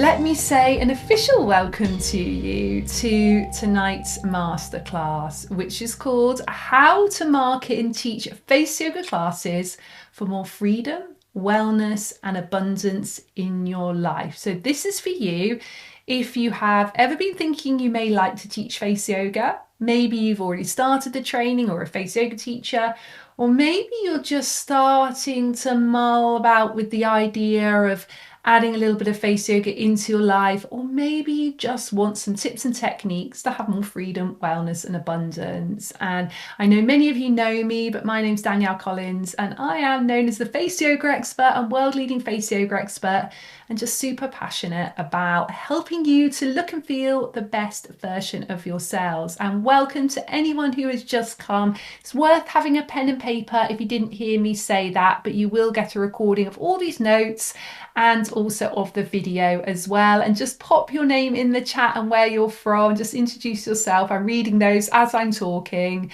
Let me say an official welcome to you to tonight's masterclass, which is called How to Market and Teach Face Yoga Classes for More Freedom, Wellness and Abundance in Your Life. So this is for you if you have ever been thinking you may like to teach face yoga. Maybe you've already started the training or a face yoga teacher, or maybe you're just starting to mull about with the idea of adding a little bit of face yoga into your life, or maybe you just want some tips and techniques to have more freedom, wellness and abundance. And I know many of you know me, but my name's Danielle Collins and I am known as the face yoga expert and world leading face yoga expert, and just super passionate about helping you to look and feel the best version of yourselves. And welcome to anyone who has just come. It's worth having a pen and paper if you didn't hear me say that, but you will get a recording of all these notes and also of the video as well. And just pop your name in the chat and where you're from, just introduce yourself. I'm reading those as I'm talking.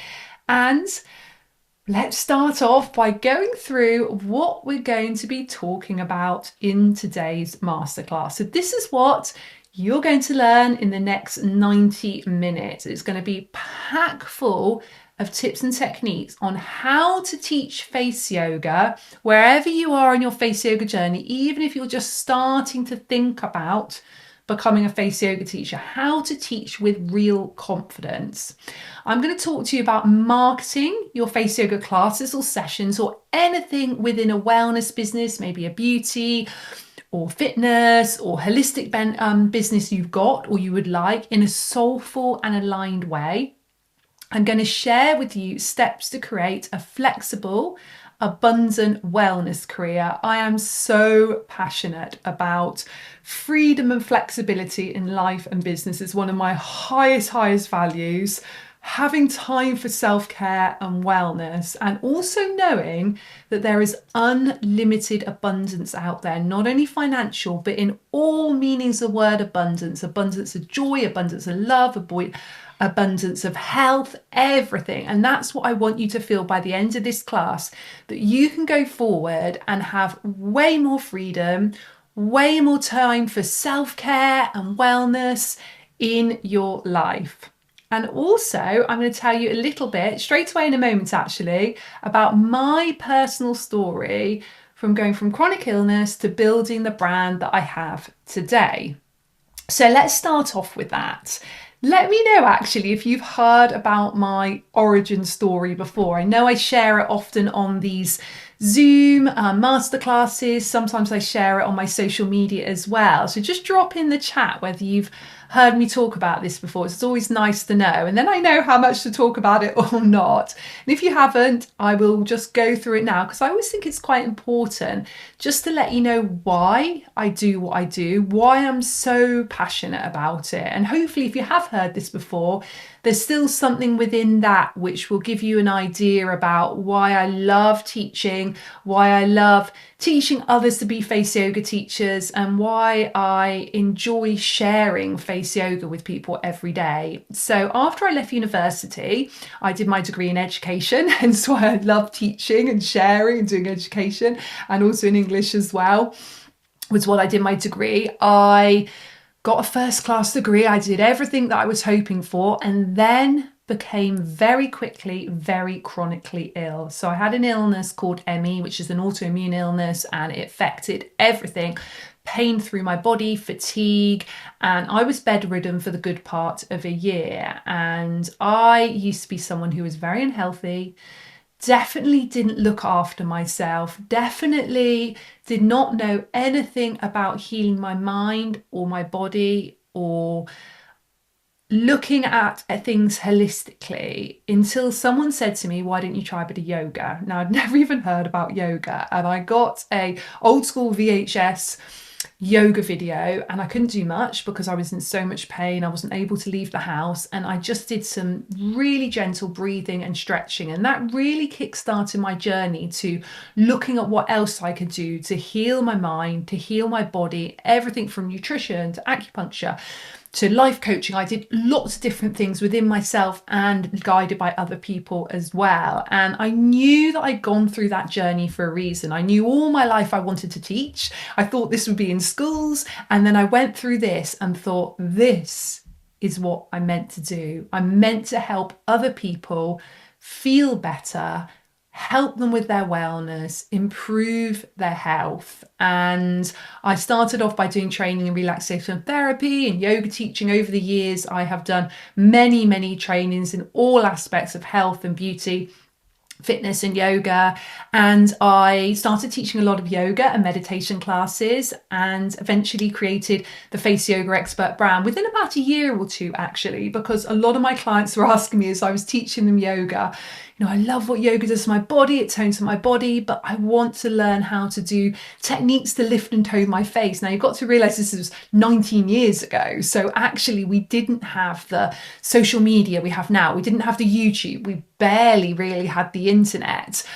And let's start off by going through what we're going to be talking about in today's masterclass. So this is what you're going to learn in the next 90 minutes. It's going to be packed full of tips and techniques on how to teach face yoga wherever you are in your face yoga journey, even if you're just starting to think about becoming a face yoga teacher, how to teach with real confidence. I'm going to talk to you about marketing your face yoga classes or sessions or anything within a wellness business, maybe a beauty or fitness or holistic business you've got or you would like, in a soulful and aligned way. I'm going to share with you steps to create a flexible, abundant wellness career. I am so passionate about freedom and flexibility in life and business. It's one of my highest values. Having time for self-care and wellness, and also knowing that there is unlimited abundance out there, not only financial, but in all meanings of the word abundance, abundance of joy, abundance of love, abundance of health, everything. And that's what I want you to feel by the end of this class, that you can go forward and have way more freedom, way more time for self-care and wellness in your life. And also, I'm going to tell you a little bit straight away in a moment, actually, about my personal story from going from chronic illness to building the brand that I have today. So let's start off with that. Let me know actually if you've heard about my origin story before. I know I share it often on these Zoom masterclasses. Sometimes I share it on my social media as well. So just drop in the chat whether you've heard me talk about this before. It's always nice to know. And then I know how much to talk about it or not. And if you haven't, I will just go through it now, because I always think it's quite important just to let you know why I do what I do, why I'm so passionate about it. And hopefully if you have heard this before, there's still something within that which will give you an idea about why I love teaching, why I love teaching others to be face yoga teachers, and why I enjoy sharing face yoga with people every day. So after I left university, I did my degree in education, hence why I love teaching and sharing and doing education, and also in English as well, was what I did my degree. I got a first class degree. I did everything that I was hoping for, and then became very quickly very chronically ill. So I had an illness called ME, which is an autoimmune illness, and it affected everything. Pain through my body, fatigue, and I was bedridden for the good part of a year. And I used to be someone who was very unhealthy, definitely didn't look after myself, definitely did not know anything about healing my mind or my body or looking at things holistically, until someone said to me, why don't you try a bit of yoga? Now, I'd never even heard about yoga, and I got a old school VHS yoga video, and I couldn't do much because I was in so much pain. I wasn't able to leave the house, and I just did some really gentle breathing and stretching, and that really kick-started my journey to looking at what else I could do to heal my mind, to heal my body, everything from nutrition to acupuncture to life coaching. I did lots of different things within myself and guided by other people as well. And I knew that I'd gone through that journey for a reason. I knew all my life I wanted to teach. I thought this would be in schools. And then I went through this and thought, this is what I'm meant to do. I'm meant to help other people feel better, help them with their wellness, improve their health. And I started off by doing training in relaxation therapy and yoga teaching. Over the years, I have done many trainings in all aspects of health and beauty, fitness and yoga, and I started teaching a lot of yoga and meditation classes, and eventually created the Face Yoga Expert brand within about a year or two, actually, because a lot of my clients were asking me as I was teaching them yoga, I love what yoga does to my body, it tones my body, but I want to learn how to do techniques to lift and tone my face. Now, you've got to realize this was 19 years ago. So actually, we didn't have the social media we have now. We didn't have the YouTube. We barely really had the internet.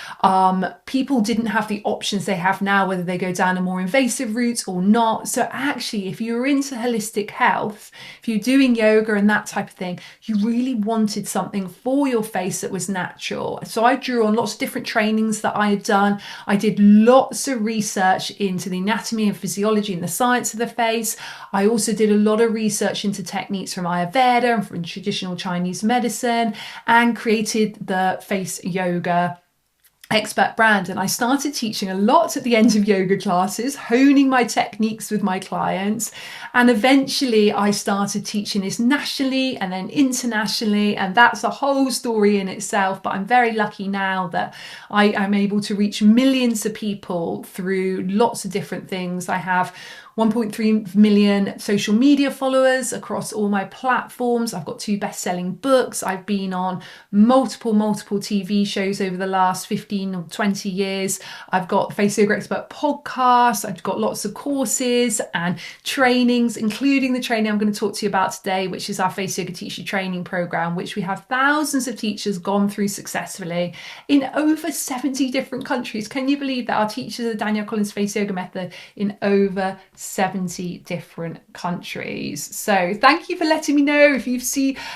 People didn't have the options they have now, whether they go down a more invasive route or not. So actually, if you're into holistic health, if you're doing yoga and that type of thing, you really wanted something for your face that was natural. So I drew on lots of different trainings that I had done. I did lots of research into the anatomy and physiology and the science of the face. I also did a lot of research into techniques from Ayurveda and from traditional Chinese medicine, and created the Face Yoga Expert brand. And I started teaching a lot at the end of yoga classes, honing my techniques with my clients. And eventually I started teaching this nationally and then internationally. And that's a whole story in itself. But I'm very lucky now that I am able to reach millions of people through lots of different things. I have 1.3 million social media followers across all my platforms. I've got 2 best-selling books. I've been on multiple TV shows over the last 15 or 20 years. I've got Face Yoga Expert podcasts. I've got lots of courses and trainings, including the training I'm going to talk to you about today, which is our Face Yoga Teacher Training Program, which we have thousands of teachers gone through successfully in over 70 different countries. Can you believe that? Our teachers of the Danielle Collins Face Yoga Method in over 70 different countries. So thank you for letting me know if you've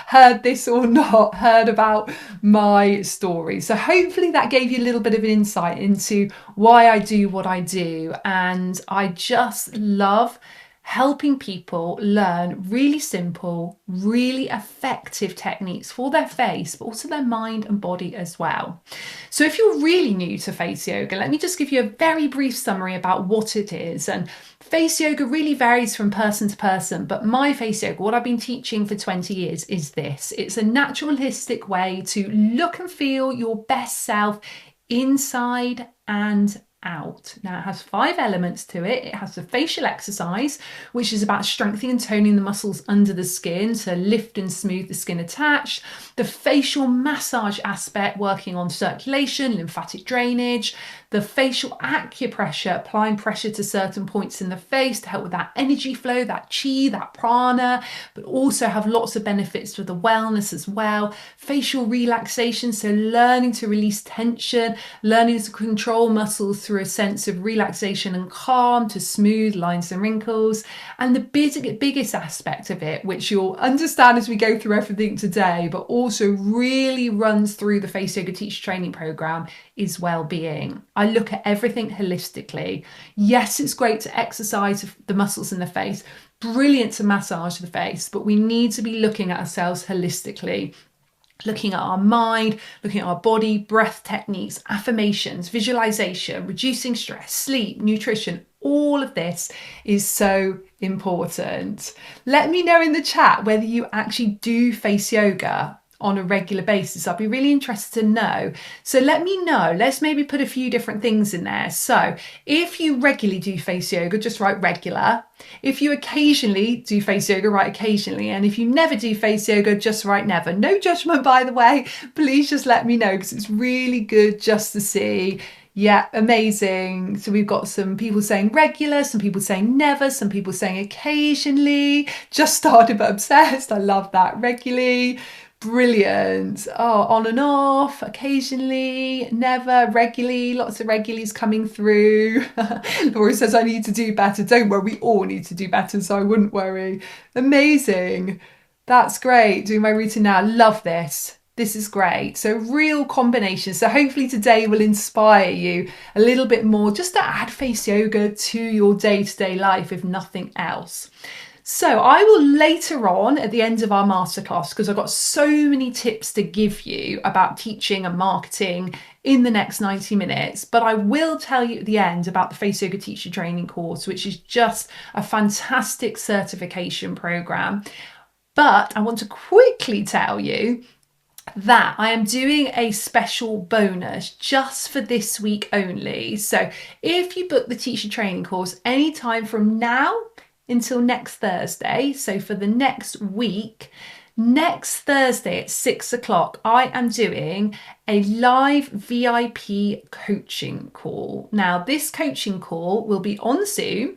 heard this or not, heard about my story. So hopefully that gave you a little bit of an insight into why I do what I do. And I just love helping people learn really simple, really effective techniques for their face, but also their mind and body as well. So if you're really new to face yoga, let me just give you a very brief summary about what it is. And face yoga really varies from person to person, but my face yoga, what I've been teaching for 20 years, is this. It's a natural, holistic way to look and feel your best self inside and out. Now, it has 5 elements to it. It has the facial exercise, which is about strengthening and toning the muscles under the skin to lift and smooth the skin attached. The facial massage aspect, working on circulation, lymphatic drainage. The facial acupressure, applying pressure to certain points in the face to help with that energy flow, that chi, that prana, but also have lots of benefits for the wellness as well. Facial relaxation, so learning to release tension, learning to control muscles through a sense of relaxation and calm to smooth lines and wrinkles. And the biggest aspect of it, which you'll understand as we go through everything today, but also really runs through the Face Yoga Teacher Training Program, is well-being. I look at everything holistically. Yes, it's great to exercise the muscles in the face, brilliant to massage the face, but we need to be looking at ourselves holistically. Looking at our mind, looking at our body, breath techniques, affirmations, visualization, reducing stress, sleep, nutrition. All of this is so important. Let me know in the chat whether you actually do face yoga on a regular basis. I'll be really interested to know. So let me know. Let's maybe put a few different things in there. So if you regularly do face yoga, just write regular. If you occasionally do face yoga, write occasionally. And if you never do face yoga, just write never. No judgment, by the way. Please just let me know, because it's really good just to see. Yeah, amazing. So we've got some people saying regular, some people saying never, some people saying occasionally, just started but obsessed. I love that. Regularly. Brilliant. Oh, on and off, occasionally, never, regularly, lots of regularlies coming through. Laura says, I need to do better. Don't worry, we all need to do better, so I wouldn't worry. Amazing. That's great. Doing my routine now. Love this. This is great. So real combination. So hopefully today will inspire you a little bit more just to add face yoga to your day-to-day life, if nothing else. So I will later on at the end of our masterclass, because I've got so many tips to give you about teaching and marketing in the next 90 minutes, but I will tell you at the end about the Face Yoga Teacher Training course, which is just a fantastic certification program. But I want to quickly tell you that I am doing a special bonus just for this week only. So if you book the teacher training course anytime from now until next Thursday, so for the next week, next Thursday at 6 o'clock, I am doing a live VIP coaching call. Now, this coaching call will be on Zoom.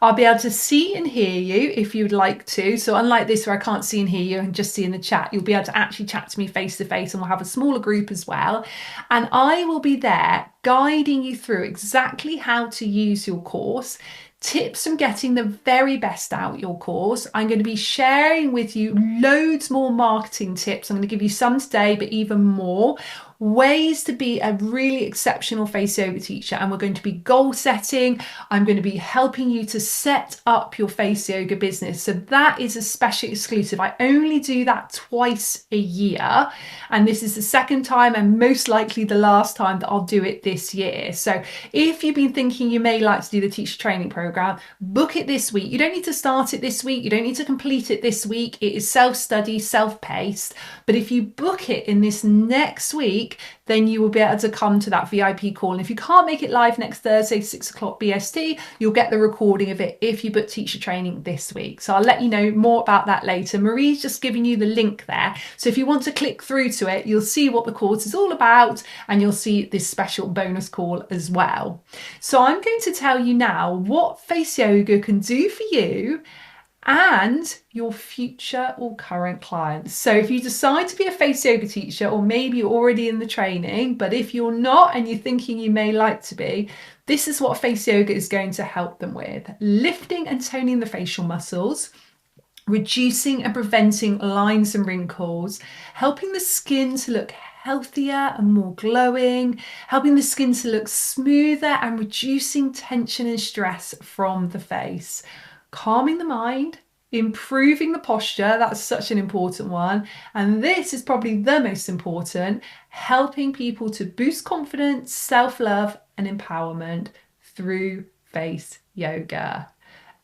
I'll be able to see and hear you if you'd like to. So unlike this where I can't see and hear you and just see in the chat, you'll be able to actually chat to me face to face, and we'll have a smaller group as well. And I will be there guiding you through exactly how to use your course, tips from getting the very best out your course. I'm going to be sharing with you loads more marketing tips. I'm going to give you some today, but even more ways to be a really exceptional face yoga teacher. And we're going to be goal setting. I'm going to be helping you to set up your face yoga business. So that is a special exclusive. I only do that twice a year. And this is the second time and most likely the last time that I'll do it this year. So if you've been thinking you may like to do the teacher training program, book it this week. You don't need to start it this week. You don't need to complete it this week. It is self-study, self-paced. But if you book it in this next week, then you will be able to come to that VIP call. And if you can't make it live next Thursday, 6 o'clock BST, you'll get the recording of it if you book teacher training this week. So I'll let you know more about that later. Marie's just giving you the link there. So if you want to click through to it, you'll see what the course is all about, and you'll see this special bonus call as well. So I'm going to tell you now what face yoga can do for you and your future or current clients. So if you decide to be a face yoga teacher, or maybe you're already in the training, but if you're not and you're thinking you may like to be, this is what face yoga is going to help them with: lifting and toning the facial muscles, reducing and preventing lines and wrinkles, helping the skin to look healthier and more glowing, helping the skin to look smoother and reducing tension and stress from the face, calming the mind, improving the posture, that's such an important one, and this is probably the most important, helping people to boost confidence, self-love and empowerment through face yoga.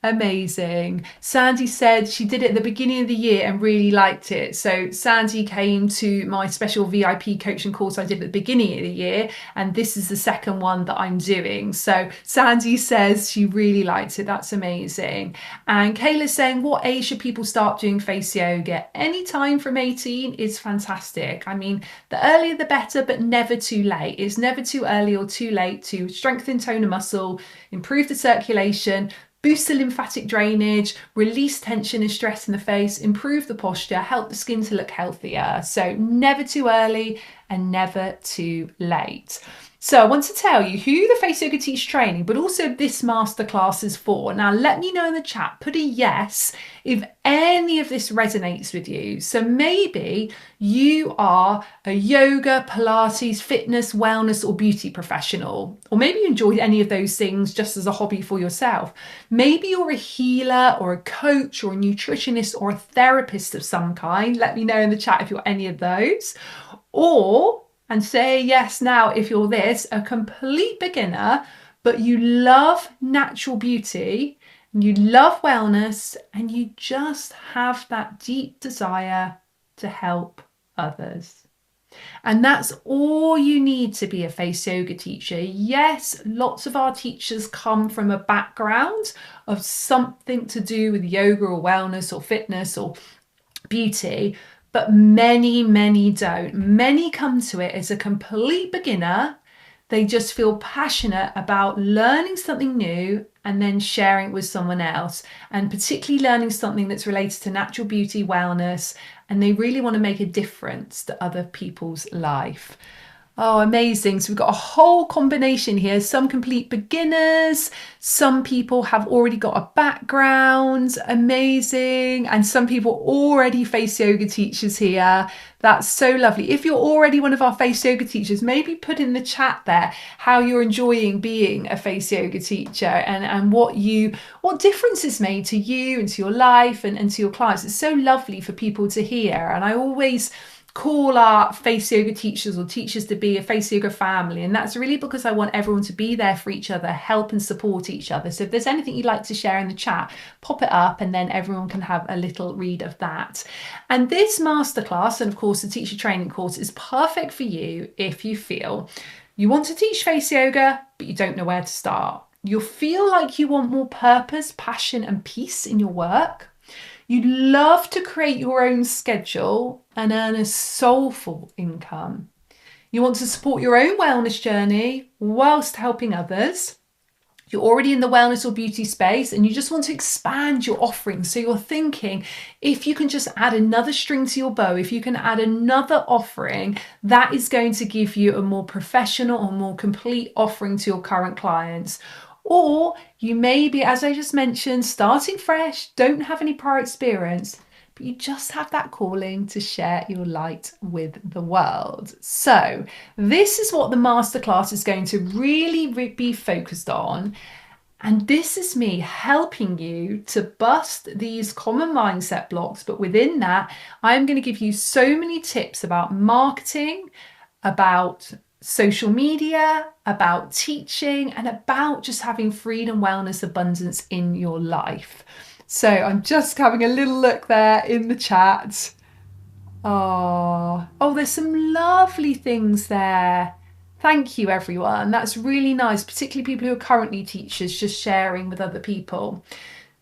Amazing. Sandy said she did it at the beginning of the year and really liked it. So Sandy came to my special VIP coaching course I did at the beginning of the year, and this is the second one that I'm doing. So Sandy says she really liked it. That's amazing. And Kayla's saying, what age should people start doing face yoga? Anytime from 18 is fantastic. I mean, the earlier the better, but never too late. It's never too early or too late to strengthen, tone a muscle, improve the circulation, boost the lymphatic drainage, release tension and stress in the face, improve the posture, help the skin to look healthier. So never too early and never too late. So I want to tell you who the Face Yoga Teacher Training, but also this masterclass is for. Now let me know in the chat, put a yes if any of this resonates with you. So maybe you are a yoga, Pilates, fitness, wellness or beauty professional, or maybe you enjoy any of those things just as a hobby for yourself. Maybe you're a healer or a coach or a nutritionist or a therapist of some kind. Let me know in the chat if you're any of those. Or, and say yes now if you're this, a complete beginner, but you love natural beauty, you love wellness, and you just have that deep desire to help others. And that's all you need to be a face yoga teacher. Yes, lots of our teachers come from a background of something to do with yoga or wellness or fitness or beauty, but many, many don't. Many come to it as a complete beginner. They just feel passionate about learning something new and then sharing it with someone else, and particularly learning something that's related to natural beauty, wellness, and they really want to make a difference to other people's life. Oh, amazing. So we've got a whole combination here. Some complete beginners, some people have already got a background, amazing. And some people already face yoga teachers here. That's so lovely. If you're already one of our face yoga teachers, maybe put in the chat there how you're enjoying being a face yoga teacher and what difference it's made to you and to your life and to your clients. It's so lovely for people to hear. And I always call our face yoga teachers or teachers to be a face yoga family, and that's really because I want everyone to be there for each other, help and support each other. So if there's anything you'd like to share in the chat, pop it up and then everyone can have a little read of that. And this masterclass, and of course the teacher training course, is perfect for you if you feel you want to teach face yoga but you don't know where to start. You'll feel like you want more purpose, passion and peace in your work. You'd love to create your own schedule and earn a soulful income. You want to support your own wellness journey whilst helping others. You're already in the wellness or beauty space and you just want to expand your offerings. So you're thinking, if you can just add another string to your bow, if you can add another offering, that is going to give you a more professional or more complete offering to your current clients. Or you may be, as I just mentioned, starting fresh, don't have any prior experience, but you just have that calling to share your light with the world. So this is what the masterclass is going to really be focused on. And this is me helping you to bust these common mindset blocks. But within that, I'm going to give you so many tips about marketing, about social media, about teaching, and about just having freedom, wellness, abundance in your life. So I'm just having a little look there in the chat. Oh, there's some lovely things there. Thank you, everyone. That's really nice, particularly people who are currently teachers, just sharing with other people.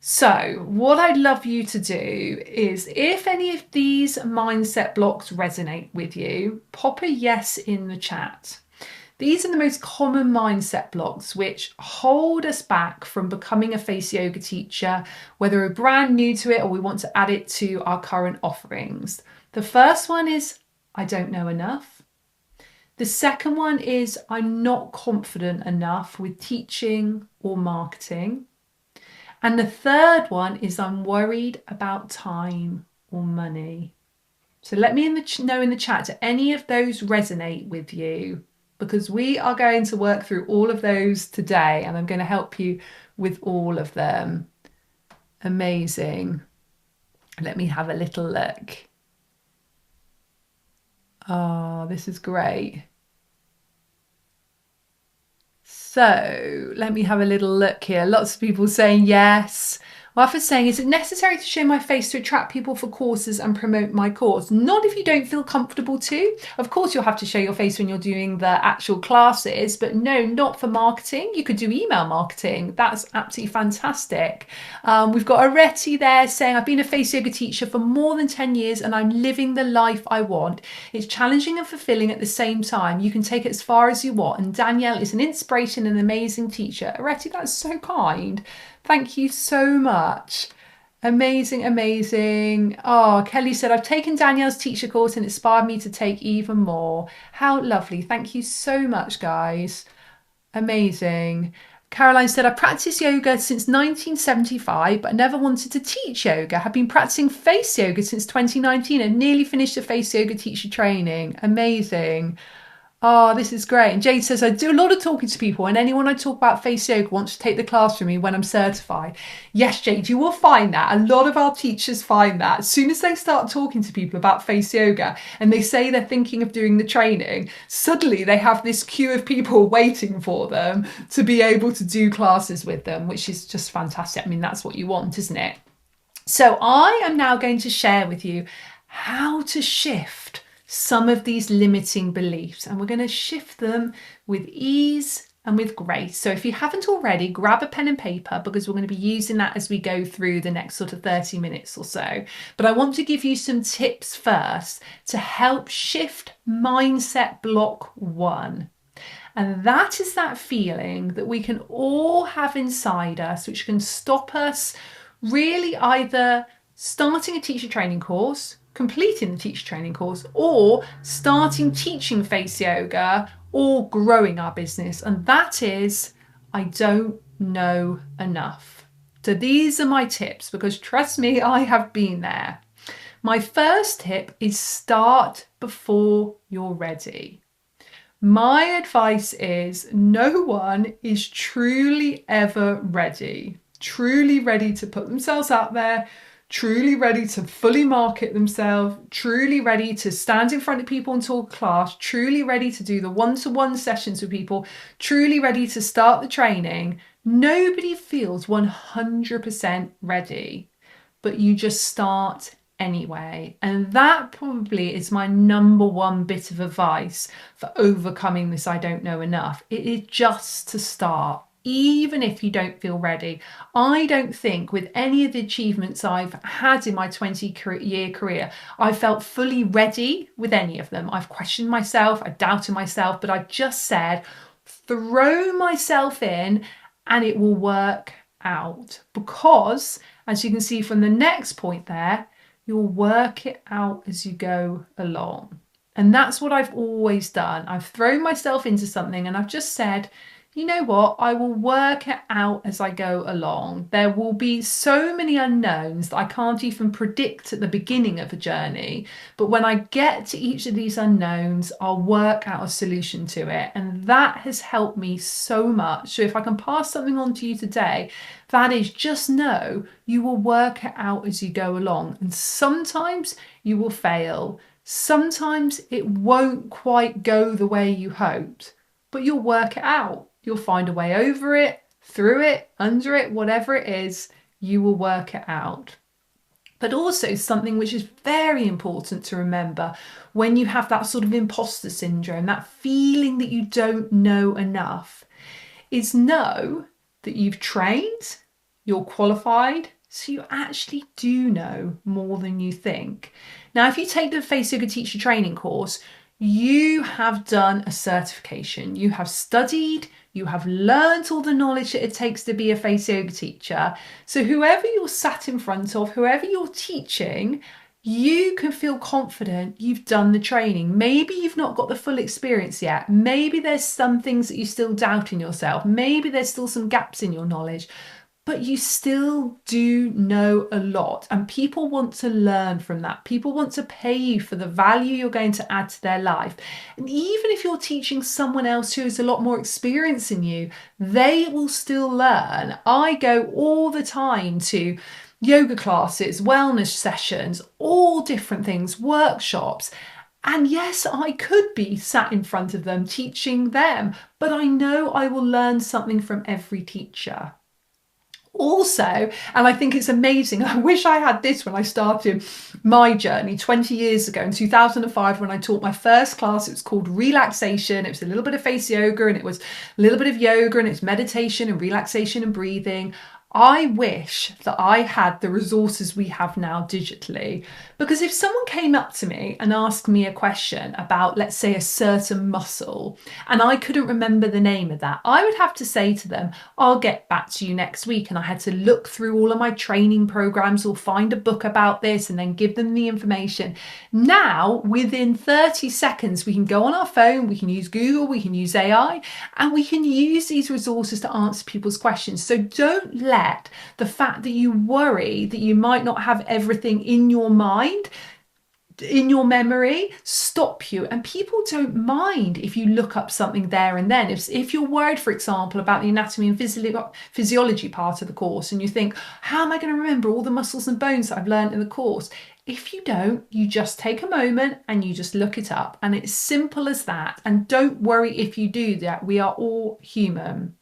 So what I'd love you to do is, if any of these mindset blocks resonate with you, pop a yes in the chat. These are the most common mindset blocks which hold us back from becoming a face yoga teacher, whether we're brand new to it or we want to add it to our current offerings. The first one is, I don't know enough. The second one is, I'm not confident enough with teaching or marketing. And the third one is, I'm worried about time or money. So let me know in the chat, do any of those resonate with you? Because we are going to work through all of those today and I'm going to help you with all of them. Amazing. Let me have a little look. Oh, this is great. So let me have a little look here. Lots of people saying yes. Martha's saying, is it necessary to show my face to attract people for courses and promote my course? Not if you don't feel comfortable to. Of course, you'll have to show your face when you're doing the actual classes, but no, not for marketing. You could do email marketing. That's absolutely fantastic. We've got Areti there saying, I've been a face yoga teacher for more than 10 years and I'm living the life I want. It's challenging and fulfilling at the same time. You can take it as far as you want. And Danielle is an inspiration and an amazing teacher. Areti, that's so kind. Thank you so much. Amazing, amazing. Oh, Kelly said, I've taken Danielle's teacher course and it inspired me to take even more. How lovely. Thank you so much, guys. Amazing. Caroline said, I practiced yoga since 1975, but I never wanted to teach yoga. I've been practicing face yoga since 2019 and nearly finished the face yoga teacher training. Amazing. Oh, this is great. And Jade says, I do a lot of talking to people and anyone I talk about face yoga wants to take the class from me when I'm certified. Yes, Jade, you will find that. A lot of our teachers find that as soon as they start talking to people about face yoga and they say they're thinking of doing the training, suddenly they have this queue of people waiting for them to be able to do classes with them, which is just fantastic. I mean, that's what you want, isn't it? So I am now going to share with you how to shift some of these limiting beliefs, and we're going to shift them with ease and with grace. So if you haven't already, grab a pen and paper because we're going to be using that as we go through the next sort of 30 minutes or so. But I want to give you some tips first to help shift mindset block 1. And that is that feeling that we can all have inside us, which can stop us really either starting a teacher training course, completing the teacher training course, or starting teaching face yoga, or growing our business. And that is, I don't know enough. So these are my tips, because trust me, I have been there. My first tip is start before you're ready. My advice is no one is truly ever ready, truly ready to put themselves out there, truly ready to fully market themselves, truly ready to stand in front of people and talk class, truly ready to do the one-to-one sessions with people, truly ready to start the training. Nobody feels 100% ready, but you just start anyway. And that probably is my number one bit of advice for overcoming this I don't know enough. It is just to start, even if you don't feel ready. I don't think with any of the achievements I've had in my 20-year career, I felt fully ready with any of them. I've questioned myself, I doubted myself, but I've just said, throw myself in and it will work out. Because, as you can see from the next point there, you'll work it out as you go along. And that's what I've always done. I've thrown myself into something and I've just said, you know what, I will work it out as I go along. There will be so many unknowns that I can't even predict at the beginning of a journey. But when I get to each of these unknowns, I'll work out a solution to it. And that has helped me so much. So if I can pass something on to you today, that is, just know you will work it out as you go along. And sometimes you will fail. Sometimes it won't quite go the way you hoped, but you'll work it out. You'll find a way over it, through it, under it, whatever it is, you will work it out. But also something which is very important to remember when you have that sort of imposter syndrome, that feeling that you don't know enough, is know that you've trained, you're qualified, so you actually do know more than you think. Now, if you take the Face Yoga Teacher Training course, you have done a certification, you have studied, you have learned all the knowledge that it takes to be a face yoga teacher. So whoever you're sat in front of, whoever you're teaching, you can feel confident you've done the training. Maybe you've not got the full experience yet. Maybe there's some things that you still doubt in yourself. Maybe there's still some gaps in your knowledge. But you still do know a lot, and people want to learn from that. People want to pay you for the value you're going to add to their life. And even if you're teaching someone else who has a lot more experience than you, they will still learn. I go all the time to yoga classes, wellness sessions, all different things, workshops. And yes, I could be sat in front of them teaching them, but I know I will learn something from every teacher. Also, and I think it's amazing, I wish I had this when I started my journey 20 years ago in 2005 when I taught my first class. It was called Relaxation. It was a little bit of face yoga and it was a little bit of yoga and it's meditation and relaxation and breathing. I wish that I had the resources we have now digitally, because if someone came up to me and asked me a question about, let's say, a certain muscle, and I couldn't remember the name of that, I would have to say to them, I'll get back to you next week. And I had to look through all of my training programs or find a book about this and then give them the information. Now, within 30 seconds, we can go on our phone, we can use Google, we can use AI, and we can use these resources to answer people's questions. So don't let the fact that you worry that you might not have everything in your mind, in your memory, stop you. And people don't mind if you look up something there and then. If you're worried, for example, about the anatomy and physiology part of the course and you think, how am I going to remember all the muscles and bones that I've learned in the course? If you don't, you just take a moment and you just look it up. And it's simple as that. And don't worry if you do that. We are all human.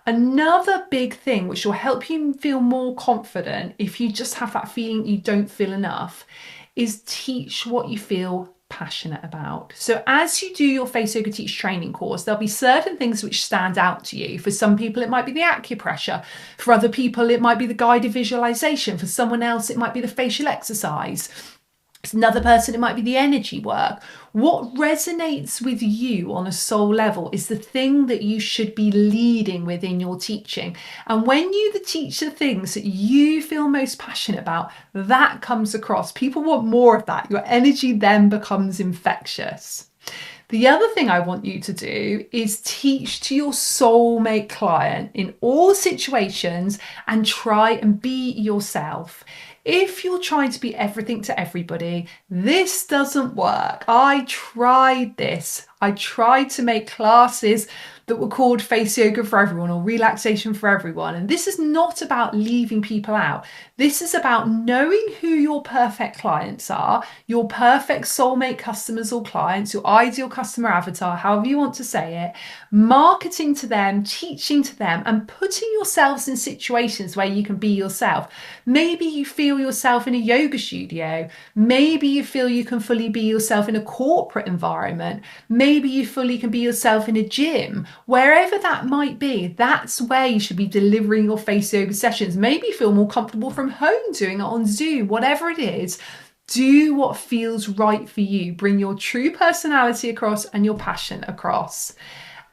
Another big thing which will help you feel more confident if you just have that feeling you don't feel enough is teach what you feel passionate about. So as you do your Face Yoga Teacher Training course, there'll be certain things which stand out to you. For some people, it might be the acupressure. For other people, it might be the guided visualization. For someone else, it might be the facial exercise. Another person, it might be the energy work. What resonates with you on a soul level is the thing that you should be leading within your teaching. And when you teach the things that you feel most passionate about, that comes across. People want more of that. Your energy then becomes infectious. The other thing I want you to do is teach to your soulmate client in all situations and try and be yourself. If you're trying to be everything to everybody, this doesn't work. I tried this. I tried to make classes that were called Face Yoga for Everyone or Relaxation for Everyone. And this is not about leaving people out. This is about knowing who your perfect clients are, your perfect soulmate customers or clients, your ideal customer avatar, however you want to say it, marketing to them, teaching to them, and putting yourselves in situations where you can be yourself. Maybe you feel yourself in a yoga studio. Maybe you feel you can fully be yourself in a corporate environment. Maybe you fully can be yourself in a gym. Wherever that might be, that's where you should be delivering your face yoga sessions. Maybe you feel more comfortable from home doing it on Zoom, whatever it is. Do what feels right for you. Bring your true personality across and your passion across.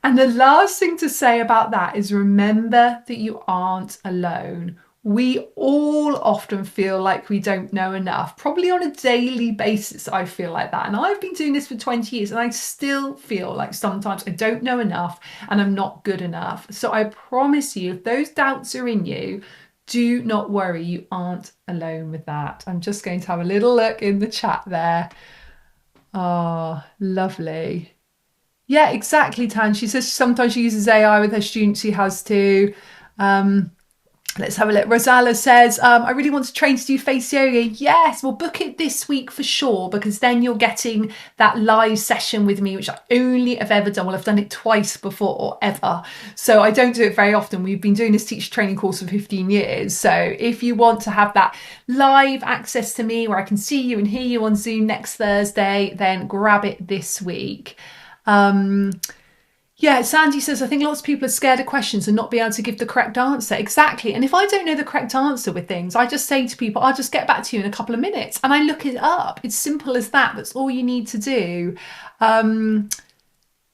And the last thing to say about that is remember that you aren't alone. We all often feel like we don't know enough. Probably on a daily basis, I feel like that. And I've been doing this for 20 years and I still feel like sometimes I don't know enough and I'm not good enough. So I promise you, if those doubts are in you, do not worry, you aren't alone with that. I'm just going to have a little look in the chat there. Oh, lovely. Yeah, exactly, Tan. She says sometimes she uses AI with her students. She has to. Let's have a look. Rosala says, I really want to train to do face yoga. Yes, we'll book it this week for sure, because then you're getting that live session with me, which I only have ever done. Well, I've done it twice before, ever. So I don't do it very often. We've been doing this teacher training course for 15 years. So if you want to have that live access to me where I can see you and hear you on Zoom next Thursday, then grab it this week. Yeah, Sandy says, I think lots of people are scared of questions and not be able to give the correct answer. Exactly. And if I don't know the correct answer with things, I just say to people, I'll just get back to you in a couple of minutes. And I look it up. It's simple as that. That's all you need to do.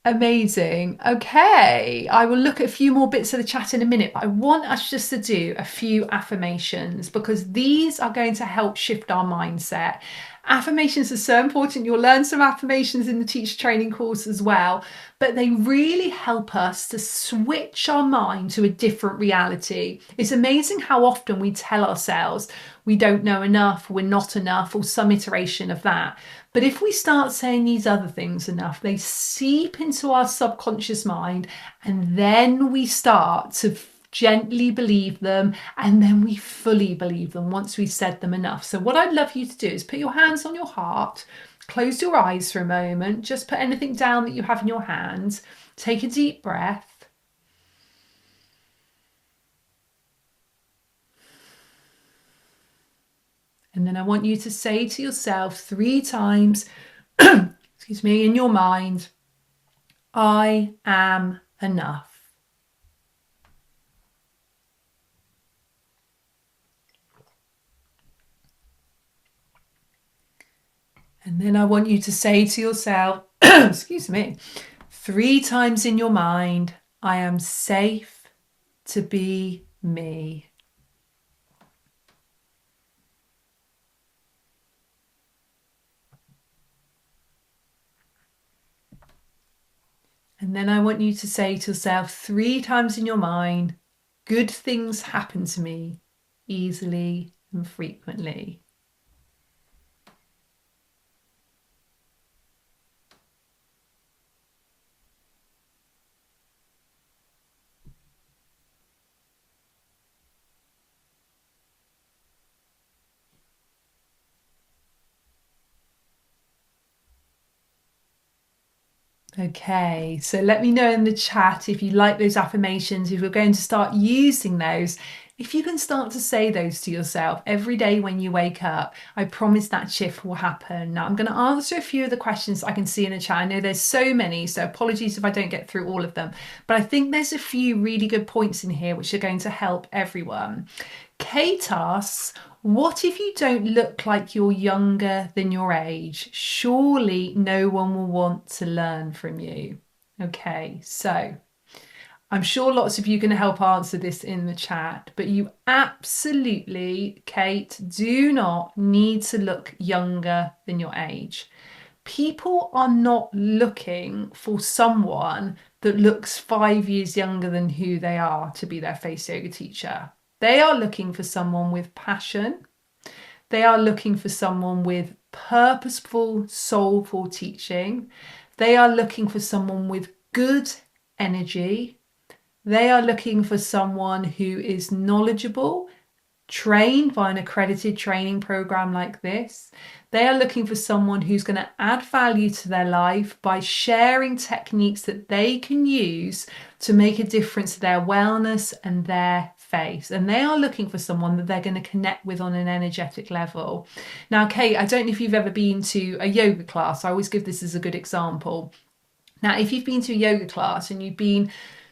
Amazing. Okay, I will look at a few more bits of the chat in a minute, but I want us just to do a few affirmations because these are going to help shift our mindset. Affirmations are so important. You'll learn some affirmations in the teacher training course as well, but they really help us to switch our mind to a different reality. It's amazing how often we tell ourselves we don't know enough, we're not enough, or some iteration of that. But if we start saying these other things enough, they seep into our subconscious mind, and then we start to gently believe them, and then we fully believe them once we've said them enough. So what I'd love you to do is put your hands on your heart, close your eyes for a moment, just put anything down that you have in your hands, take a deep breath. And then I want you to say to yourself 3 times, excuse me, in your mind, I am enough. And then I want you to say to yourself, excuse me, 3 times in your mind, I am safe to be me. And then I want you to say to yourself 3 times in your mind, good things happen to me easily and frequently. Okay, so let me know in the chat if you like those affirmations, if you're going to start using those If you can start to say those to yourself every day when you wake up, I promise that shift will happen. Now, I'm going to answer a few of the questions I can see in the chat. I know there's so many, so apologies if I don't get through all of them, but I think there's a few really good points in here which are going to help everyone. Kate asks, what if you don't look like you're younger than your age? Surely no one will want to learn from you. Okay, so I'm sure lots of you are going to help answer this in the chat, but you absolutely, Kate, do not need to look younger than your age. People are not looking for someone that looks 5 years younger than who they are to be their face yoga teacher. They are looking for someone with passion. They are looking for someone with purposeful, soulful teaching. They are looking for someone with good energy. They are looking for someone who is knowledgeable, trained by an accredited training program like this. They are looking for someone who's going to add value to their life by sharing techniques that they can use to make a difference to their wellness and their face. And they are looking for someone that they're going to connect with on an energetic level. Now, Kate, I don't know if you've ever been to a yoga class. I always give this as a good example. Now, if you've been to a yoga class and you've been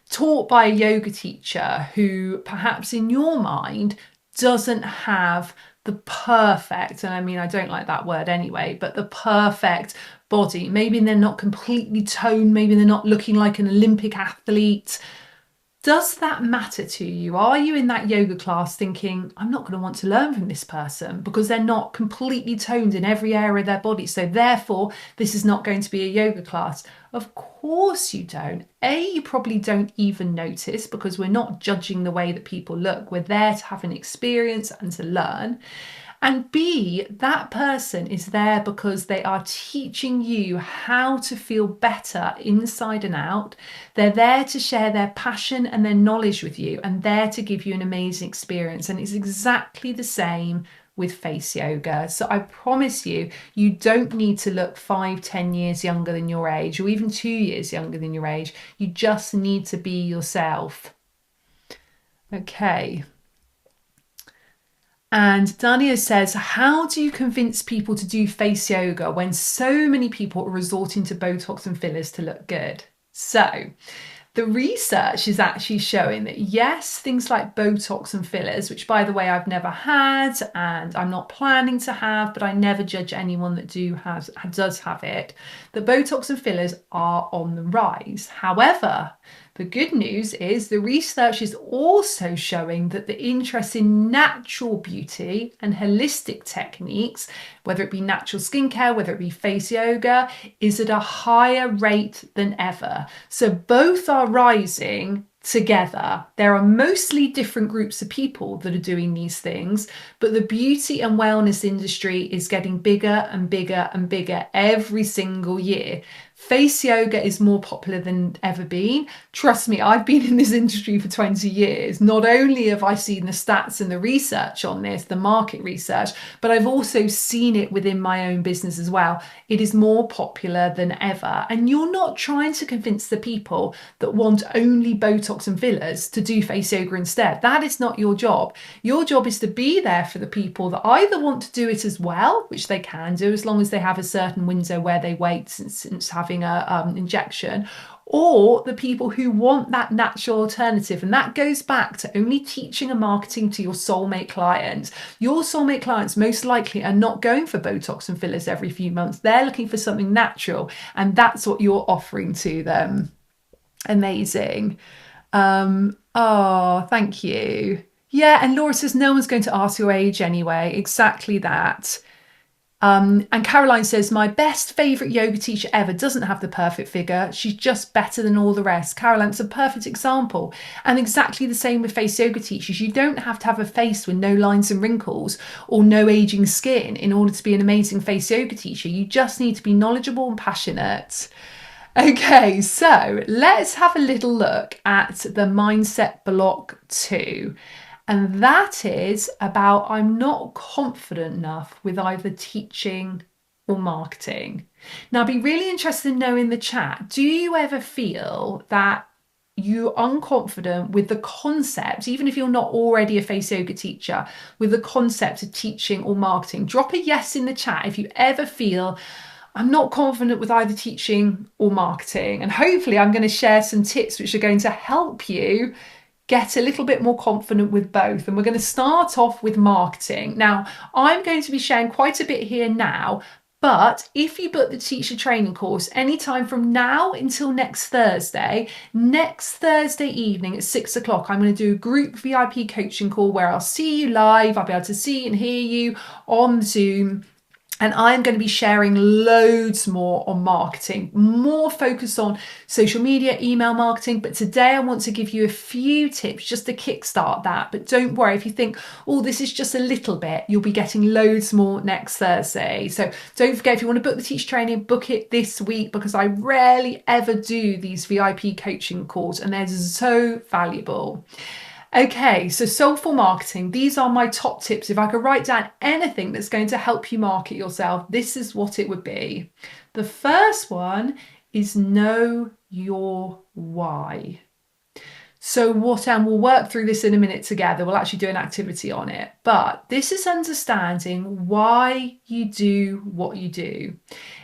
taught by a yoga teacher who perhaps in your mind doesn't have the perfect, and I mean, I don't like that word anyway, but the perfect body. Maybe they're not completely toned, maybe they're not looking like an Olympic athlete. Does that matter to you? Are you in that yoga class thinking, I'm not going to want to learn from this person because they're not completely toned in every area of their body, so therefore this is not going to be a yoga class? Of course you don't. You probably don't even notice because we're not judging the way that people look. We're there to have an experience and to learn. And B, that person is there because they are teaching you how to feel better inside and out. They're there to share their passion and their knowledge with you and there to give you an amazing experience. And it's exactly the same with face yoga. So I promise you, you don't need to look 5, 10 years younger than your age or even 2 years younger than your age. You just need to be yourself. Okay. And Dania says, how do you convince people to do face yoga when so many people are resorting to Botox and fillers to look good? So the research is actually showing that yes, things like Botox and fillers, which by the way, I've never had and I'm not planning to have, but I never judge anyone that does have it, that Botox and fillers are on the rise. However, the good news is the research is also showing that the interest in natural beauty and holistic techniques, whether it be natural skincare, whether it be face yoga, is at a higher rate than ever. So both are rising together. There are mostly different groups of people that are doing these things, but the beauty and wellness industry is getting bigger and bigger and bigger every single year. Face yoga is more popular than ever been. Trust me, I've been in this industry for 20 years. Not only have I seen the stats and the research on this, the market research, but I've also seen it within my own business as well. It is more popular than ever. And you're not trying to convince the people that want only Botox and fillers to do face yoga instead. That is not your job. Your job is to be there for the people that either want to do it as well, which they can do as long as they have a certain window where they wait since having a injection, or the people who want that natural alternative. And that goes back to only teaching and marketing to your soulmate clients. Your soulmate clients most likely are not going for Botox and fillers every few months. They're looking for something natural, and that's what you're offering to them. Amazing. Oh, thank you. Yeah, and Laura says no one's going to ask your age anyway. Exactly that. And Caroline says, my best favourite yoga teacher ever doesn't have the perfect figure. She's just better than all the rest. Caroline, it's a perfect example. And exactly the same with face yoga teachers. You don't have to have a face with no lines and wrinkles or no aging skin in order to be an amazing face yoga teacher. You just need to be knowledgeable and passionate. Okay, so let's have a little look at the mindset block 2. And that is about I'm not confident enough with either teaching or marketing. Now, I'd be really interested to know in the chat, do you ever feel that you're unconfident with the concept, even if you're not already a face yoga teacher, with the concept of teaching or marketing, drop a yes in the chat if you ever feel I'm not confident with either teaching or marketing. And hopefully I'm going to share some tips which are going to help you get a little bit more confident with both. And we're going to start off with marketing. Now, I'm going to be sharing quite a bit here now, but if you book the teacher training course anytime from now until next Thursday evening at 6 o'clock, I'm going to do a group VIP coaching call where I'll see you live. I'll be able to see and hear you on Zoom. And I'm going to be sharing loads more on marketing, more focused on social media, email marketing. But today I want to give you a few tips just to kickstart that. But don't worry if you think, oh, this is just a little bit, you'll be getting loads more next Thursday. So don't forget, if you want to book the teacher training, book it this week, because I rarely ever do these VIP coaching calls and they're so valuable. Okay, so soulful marketing. These are my top tips. If I could write down anything that's going to help you market yourself, this is what it would be. The first one is know your why. So and we'll work through this in a minute together. We'll actually do an activity on it. But this is understanding why you do what you do.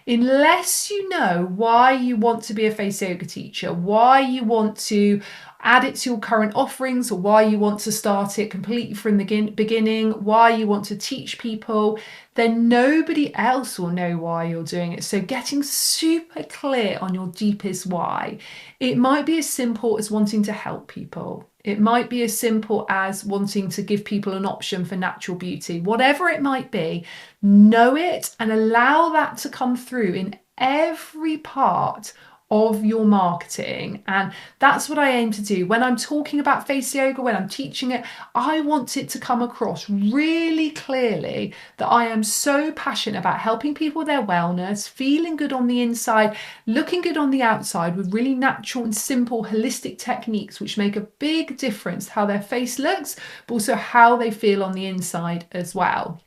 Unless you know why you want to be a face yoga teacher, why you want to add it to your current offerings, or why you want to start it completely from the beginning, why you want to teach people, then nobody else will know why you're doing it. So getting super clear on your deepest why. It might be as simple as wanting to help people. It might be as simple as wanting to give people an option for natural beauty. Whatever it might be, know it and allow that to come through in every part of your marketing. And that's what I aim to do. When I'm talking about face yoga, when I'm teaching it, I want it to come across really clearly that I am so passionate about helping people with their wellness, feeling good on the inside, looking good on the outside, with really natural and simple holistic techniques which make a big difference to how their face looks, but also how they feel on the inside as well.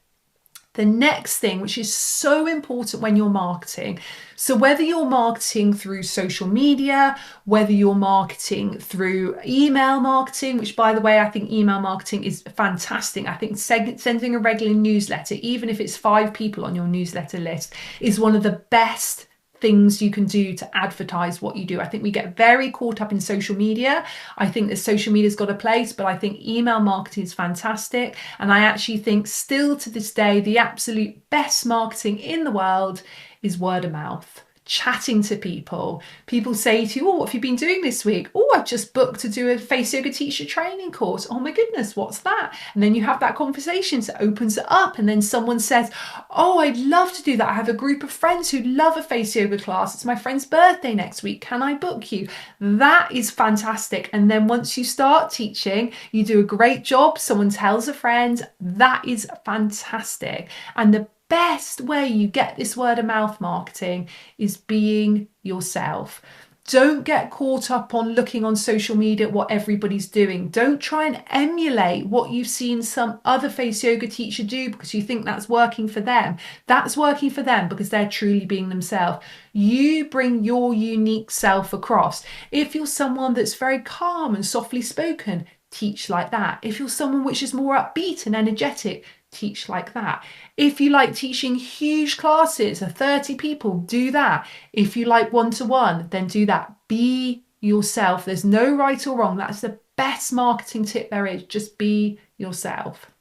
The next thing, which is so important when you're marketing, so whether you're marketing through social media, whether you're marketing through email marketing, which by the way, I think email marketing is fantastic. I think sending a regular newsletter, even if it's 5 people on your newsletter list, is one of the best things you can do to advertise what you do. I think we get very caught up in social media. I think that social media's got a place, but I think email marketing is fantastic. And I actually think still to this day, the absolute best marketing in the world is word of mouth. Chatting to people. People say to you, oh, what have you been doing this week? Oh, I've just booked to do a face yoga teacher training course. Oh my goodness, what's that? And then you have that conversation, so it opens it up. And then someone says, oh, I'd love to do that. I have a group of friends who love a face yoga class. It's my friend's birthday next week. Can I book you? That is fantastic. And then once you start teaching, you do a great job. Someone tells a friend. That is fantastic. And the best way you get this word of mouth marketing is being yourself. Don't get caught up on looking on social media at what everybody's doing. Don't try and emulate what you've seen some other face yoga teacher do because you think that's working for them. That's working for them because they're truly being themselves. You bring your unique self across. If you're someone that's very calm and softly spoken, teach like that. If you're someone which is more upbeat and energetic, teach like that. If you like teaching huge classes of 30 people, do that. If you like one-to-one, then do that. Be yourself. There's no right or wrong. That's the best marketing tip there is. Just be yourself.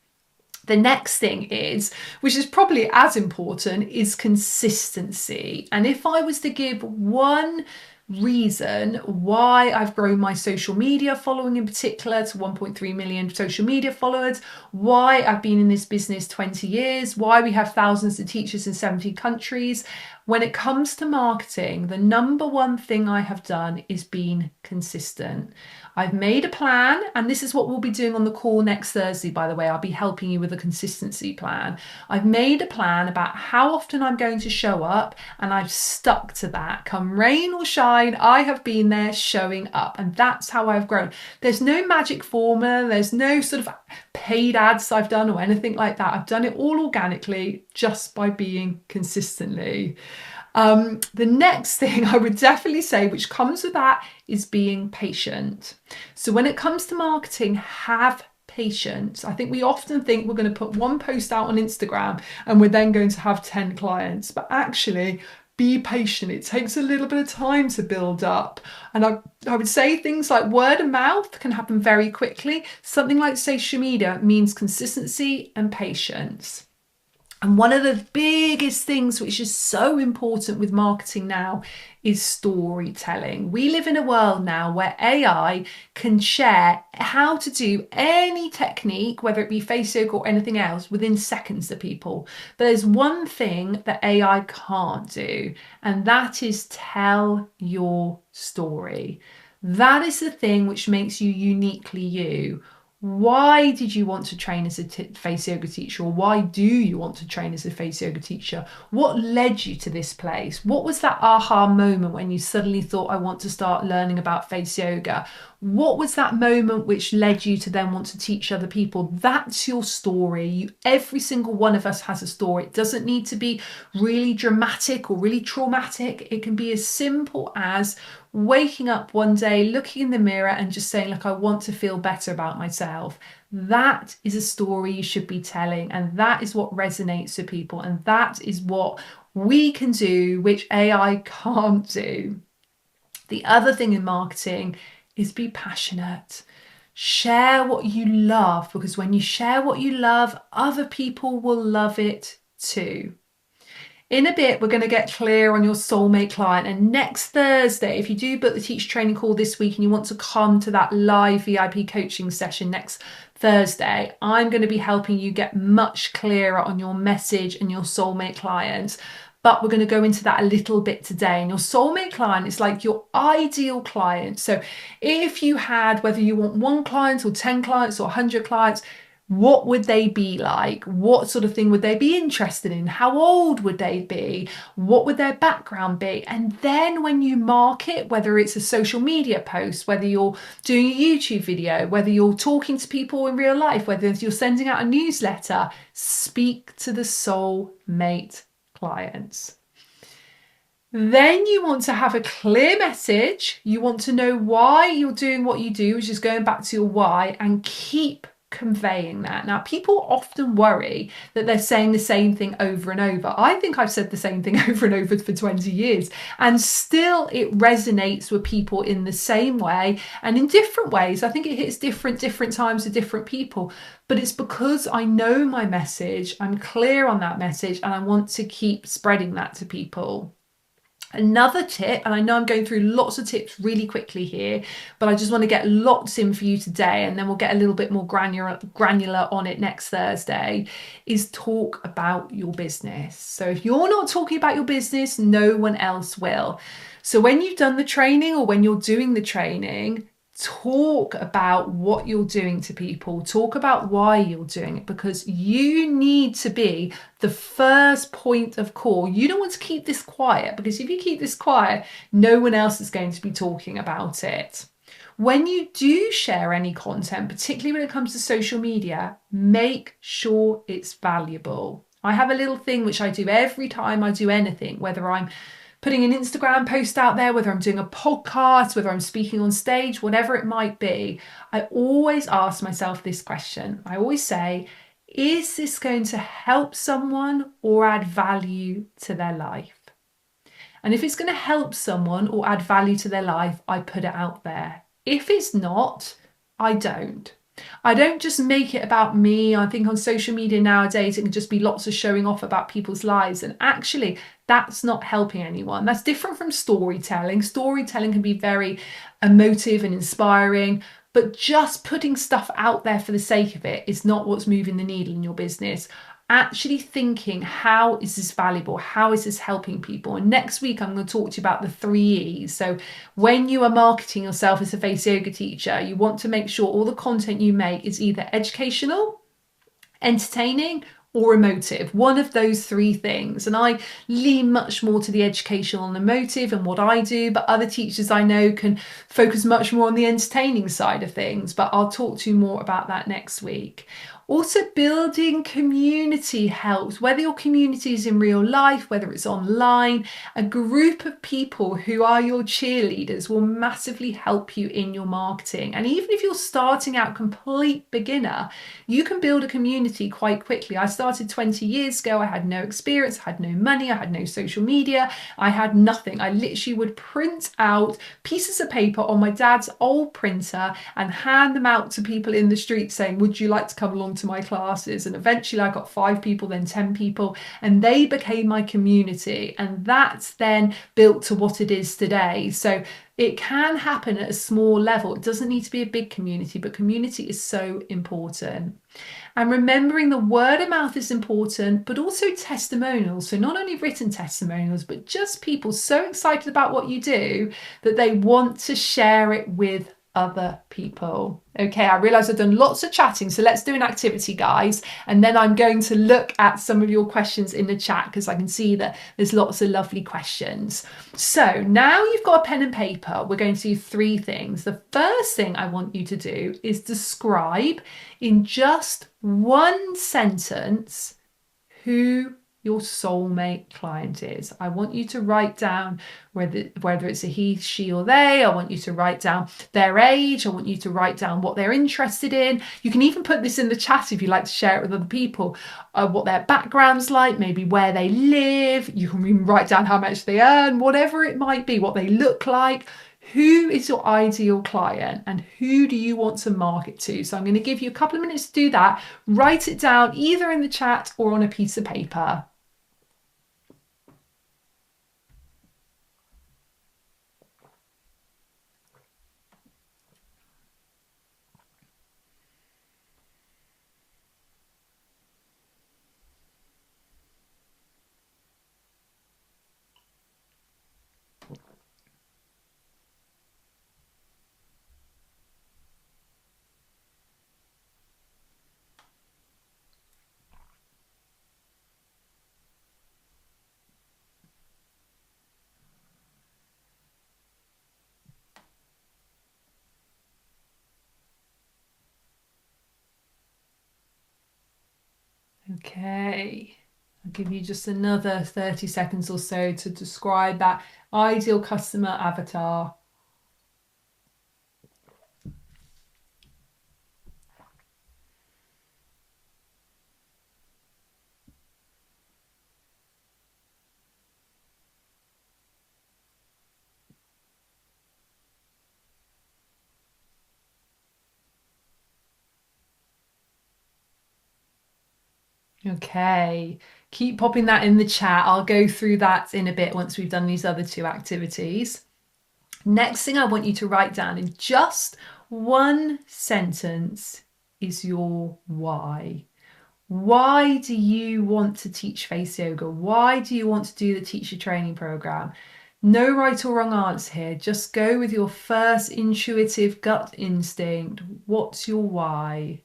The next thing is, which is probably as important, is consistency. And if I was to give one reason why I've grown my social media following in particular to 1.3 million social media followers, why I've been in this business 20 years, why we have thousands of teachers in 70 countries. When it comes to marketing, the number one thing I have done is being consistent. I've made a plan, and this is what we'll be doing on the call next Thursday, by the way. I'll be helping you with a consistency plan. I've made a plan about how often I'm going to show up, and I've stuck to that. Come rain or shine, I have been there showing up, and that's how I've grown. There's no magic formula. There's no sort of paid ads I've done or anything like that. I've done it all organically just by being consistently. The next thing I would definitely say, which comes with that, is being patient. So when it comes to marketing, have patience. I think we often think we're going to put one post out on Instagram and we're then going to have 10 clients, but actually be patient. It takes a little bit of time to build up. And I would say things like word of mouth can happen very quickly. Something like social media means consistency and patience. And one of the biggest things which is so important with marketing now is storytelling. We live in a world now where AI can share how to do any technique, whether it be face yoga or anything else, within seconds to people. But there's one thing that AI can't do, and that is tell your story. That is the thing which makes you uniquely you. Why did you want to train as a face yoga teacher, or why do you want to train as a face yoga teacher? What led you to this place? What was that aha moment when you suddenly thought, I want to start learning about face yoga? What was that moment which led you to then want to teach other people? That's your story. Every single one of us has a story. It doesn't need to be really dramatic or really traumatic. It can be as simple as waking up one day, looking in the mirror and just saying, look, I want to feel better about myself. That is a story you should be telling. And that is what resonates with people. And that is what we can do, which AI can't do. The other thing in marketing is be passionate. Share what you love, because when you share what you love, other people will love it too. In a bit, we're going to get clear on your soulmate client. And next Thursday, if you do book the teacher training call this week and you want to come to that live VIP coaching session next Thursday, I'm going to be helping you get much clearer on your message and your soulmate clients. But we're going to go into that a little bit today. And your soulmate client is like your ideal client. So if you had, whether you want 1 client or 10 clients or 100 clients, what would they be like? What sort of thing would they be interested in? How old would they be? What would their background be? And then when you market, whether it's a social media post, whether you're doing a YouTube video, whether you're talking to people in real life, whether you're sending out a newsletter, speak to the soulmate clients. Then you want to have a clear message. You want to know why you're doing what you do, which is going back to your why, and keep conveying that. Now, people often worry that they're saying the same thing over and over. I think I've said the same thing over and over for 20 years, and still it resonates with people in the same way and in different ways. I think it hits different times to different people, but it's because I know my message, I'm clear on that message, and I want to keep spreading that to people. Another tip, and I know I'm going through lots of tips really quickly here, but I just want to get lots in for you today, and then we'll get a little bit more granular on it next Thursday, is talk about your business. So if you're not talking about your business, no one else will. So when you've done the training or when you're doing the training, talk about what you're doing to people, talk about why you're doing it, because you need to be the first point of call. You don't want to keep this quiet, because if you keep this quiet, no one else is going to be talking about it. When you do share any content, particularly when it comes to social media, make sure it's valuable. I have a little thing which I do every time I do anything, whether I'm putting an Instagram post out there, whether I'm doing a podcast, whether I'm speaking on stage, whatever it might be, I always ask myself this question. I always say, is this going to help someone or add value to their life? And if it's going to help someone or add value to their life, I put it out there. If it's not, I don't. I don't just make it about me. I think on social media nowadays, it can just be lots of showing off about people's lives. And actually, that's not helping anyone. That's different from storytelling. Storytelling can be very emotive and inspiring, but just putting stuff out there for the sake of it is not what's moving the needle in your business. Actually thinking, how is this valuable? How is this helping people? And next week, I'm going to talk to you about the 3 E's. So when you are marketing yourself as a face yoga teacher, you want to make sure all the content you make is either educational, entertaining, or emotive, one of those three things. And I lean much more to the educational and emotive and what I do, but other teachers I know can focus much more on the entertaining side of things. But I'll talk to you more about that next week. Also, building community helps, whether your community is in real life, whether it's online. A group of people who are your cheerleaders will massively help you in your marketing. And even if you're starting out complete beginner, you can build a community quite quickly. I started 20 years ago. I had no experience, I had no money, I had no social media, I had nothing. I literally would print out pieces of paper on my dad's old printer and hand them out to people in the street saying, would you like to come along to my classes? And eventually I got 5 people, then 10 people, and they became my community. And that's then built to what it is today. So it can happen at a small level. It doesn't need to be a big community, but community is so important. And remembering the word of mouth is important, but also testimonials. So not only written testimonials, but just people so excited about what you do that they want to share it with other people. Okay, I realise I've done lots of chatting, so let's do an activity, guys, and then I'm going to look at some of your questions in the chat because I can see that there's lots of lovely questions. So now you've got a pen and paper, we're going to do 3 things. The first thing I want you to do is describe in just 1 sentence who your soulmate client is. I want you to write down whether it's a he, she, or they. I want you to write down their age. I want you to write down what they're interested in. You can even put this in the chat if you like to share it with other people, what their background's like, maybe where they live. You can even write down how much they earn, whatever it might be, what they look like. Who is your ideal client and who do you want to market to? So I'm going to give you a couple of minutes to do that. Write it down either in the chat or on a piece of paper. Okay, I'll give you just another 30 seconds or so to describe that ideal customer avatar. Okay, keep popping that in the chat. I'll go through that in a bit once we've done these other 2 activities. Next thing I want you to write down in just 1 sentence is your why. Why do you want to teach face yoga? Why do you want to do the teacher training program? No right or wrong answer here. Just go with your first intuitive gut instinct. What's your why?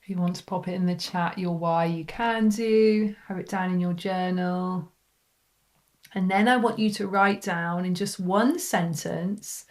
If you want to pop it in the chat, your why, you can do. Have it down in your journal. And then I want you to write down in just 1 sentence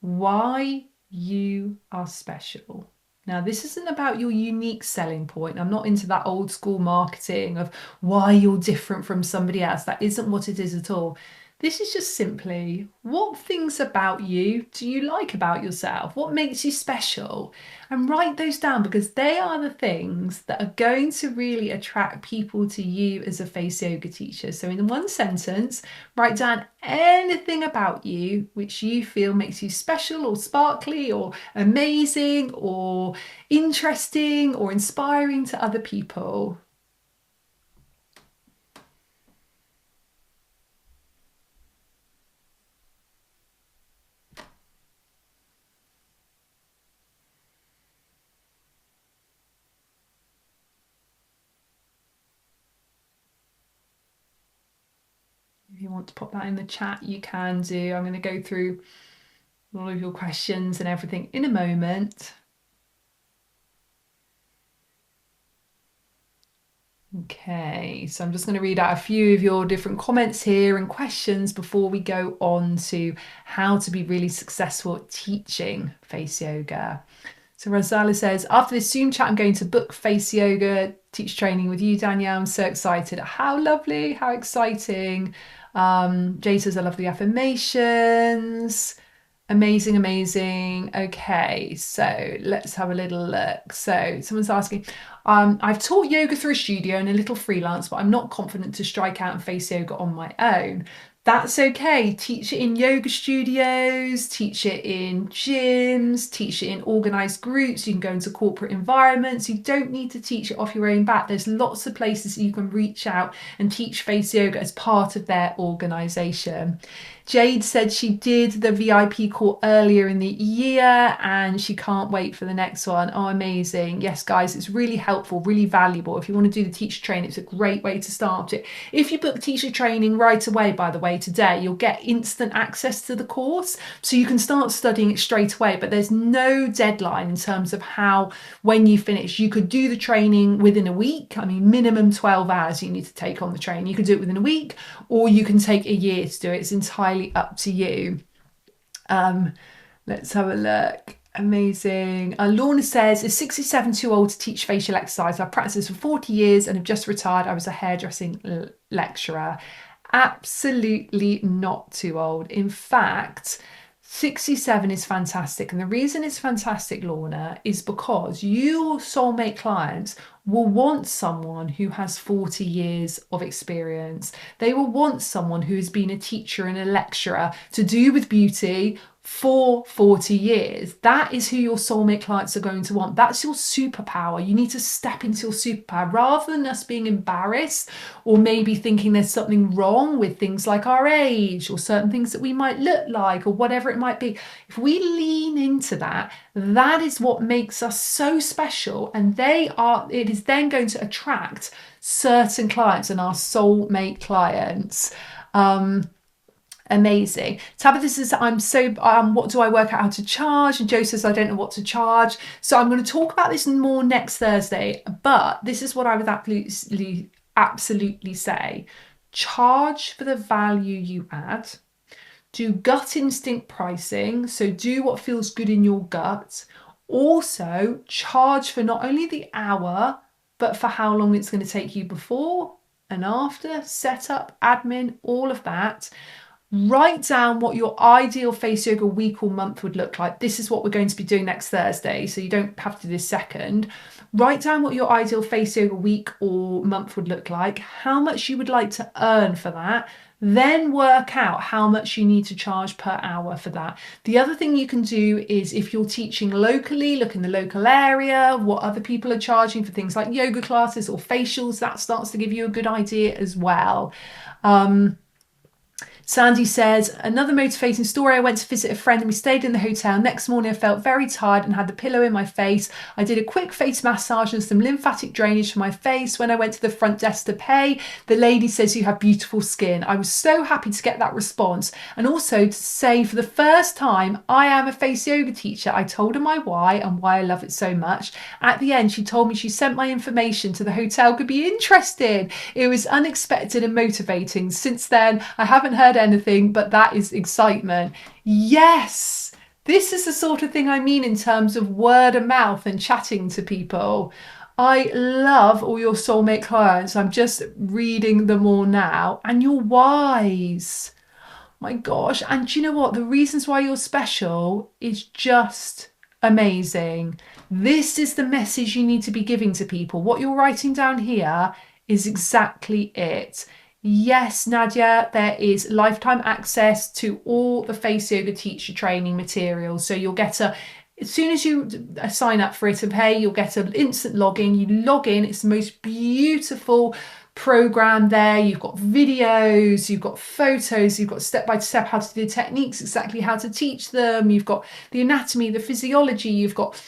why you are special. Now, this isn't about your unique selling point. I'm not into that old school marketing of why you're different from somebody else. That isn't what it is at all. This is just simply, what things about you do you like about yourself? What makes you special? And write those down, because they are the things that are going to really attract people to you as a face yoga teacher. So in one sentence, write down anything about you which you feel makes you special or sparkly or amazing or interesting or inspiring to other people. If you want to pop that in the chat, you can do. I'm going to go through all of your questions and everything in a moment. Okay, so I'm just going to read out a few of your different comments here and questions before we go on to how to be really successful at teaching face yoga. So Rosala says, after this Zoom chat, I'm going to book face yoga teach training with you, Danielle. I'm so excited. How lovely, how exciting. Jay says, I love the affirmations. Amazing, amazing. Okay, so let's have a little look. So someone's asking, I've taught yoga through a studio and a little freelance, but I'm not confident to strike out and face yoga on my own. That's okay. Teach it in yoga studios, teach it in gyms, teach it in organised groups. You can go into corporate environments. You don't need to teach it off your own bat. There's lots of places that you can reach out and teach face yoga as part of their organisation. Jade said she did the VIP call earlier in the year and she can't wait for the next one. Oh, amazing. Yes, guys, it's really helpful, really valuable. If you want to do the teacher training, it's a great way to start it. If you book teacher training right away, by the way, today, you'll get instant access to the course. So you can start studying it straight away, but there's no deadline in terms of when you finish. You could do the training within a week. I mean, minimum 12 hours you need to take on the training. You could do it within a week, or you can take a year to do it. It's entirely up to you. Let's have a look. Amazing. Lorna says, is 67 too old to teach facial exercise? I've practiced this for 40 years and have just retired. I was a hairdressing lecturer. Absolutely not too old. In fact, 67 is fantastic. And the reason it's fantastic, Lorna, is because your soulmate clients will want someone who has 40 years of experience. They will want someone who has been a teacher and a lecturer to do with beauty for 40 years. That is who your soulmate clients are going to want. That's your superpower. You need to step into your superpower rather than us being embarrassed or maybe thinking there's something wrong with things like our age or certain things that we might look like or whatever it might be. If we lean into that, that is what makes us so special, and it is then going to attract certain clients and our soulmate clients. Amazing. Tabitha says, what do I work out how to charge? And Joe says, I don't know what to charge. So I'm going to talk about this more next Thursday, but this is what I would absolutely say. Charge for the value you add. Do gut instinct pricing. So do what feels good in your gut. Also charge for not only the hour, but for how long it's going to take you before and after, setup, admin, all of that. Write down what your ideal face yoga week or month would look like. This is what we're going to be doing next Thursday, so you don't have to do this second. Write down what your ideal face yoga week or month would look like, how much you would like to earn for that, then work out how much you need to charge per hour for that. The other thing you can do is, if you're teaching locally, look in the local area, what other people are charging for things like yoga classes or facials. That starts to give you a good idea as well. Sandy says, another motivating story. I went to visit a friend and we stayed in the hotel. Next morning I felt very tired and had the pillow in my face. I did a quick face massage and some lymphatic drainage for my face. When I went to the front desk to pay, the lady says, you have beautiful skin. I was so happy to get that response, and also to say, for the first time, I am a face yoga teacher. I told her my why and why I love it so much. At the end, she told me she sent my information to the hotel, could be interested. It was unexpected and motivating. Since then, I haven't heard anything, but that is excitement. Yes, this is the sort of thing I mean in terms of word of mouth and chatting to people. I love all your soulmate clients. I'm just reading them all now, and you're wise. My gosh. And do you know what? The reasons why you're special is just amazing. This is the message you need to be giving to people. What you're writing down here is exactly it. Yes, Nadia, there is lifetime access to all the face yoga teacher training materials. So you'll get as soon as you sign up for it and pay, you'll get an instant login. You log in, it's the most beautiful program there. You've got videos, you've got photos, you've got step by step how to do the techniques, exactly how to teach them. You've got the anatomy, the physiology, you've got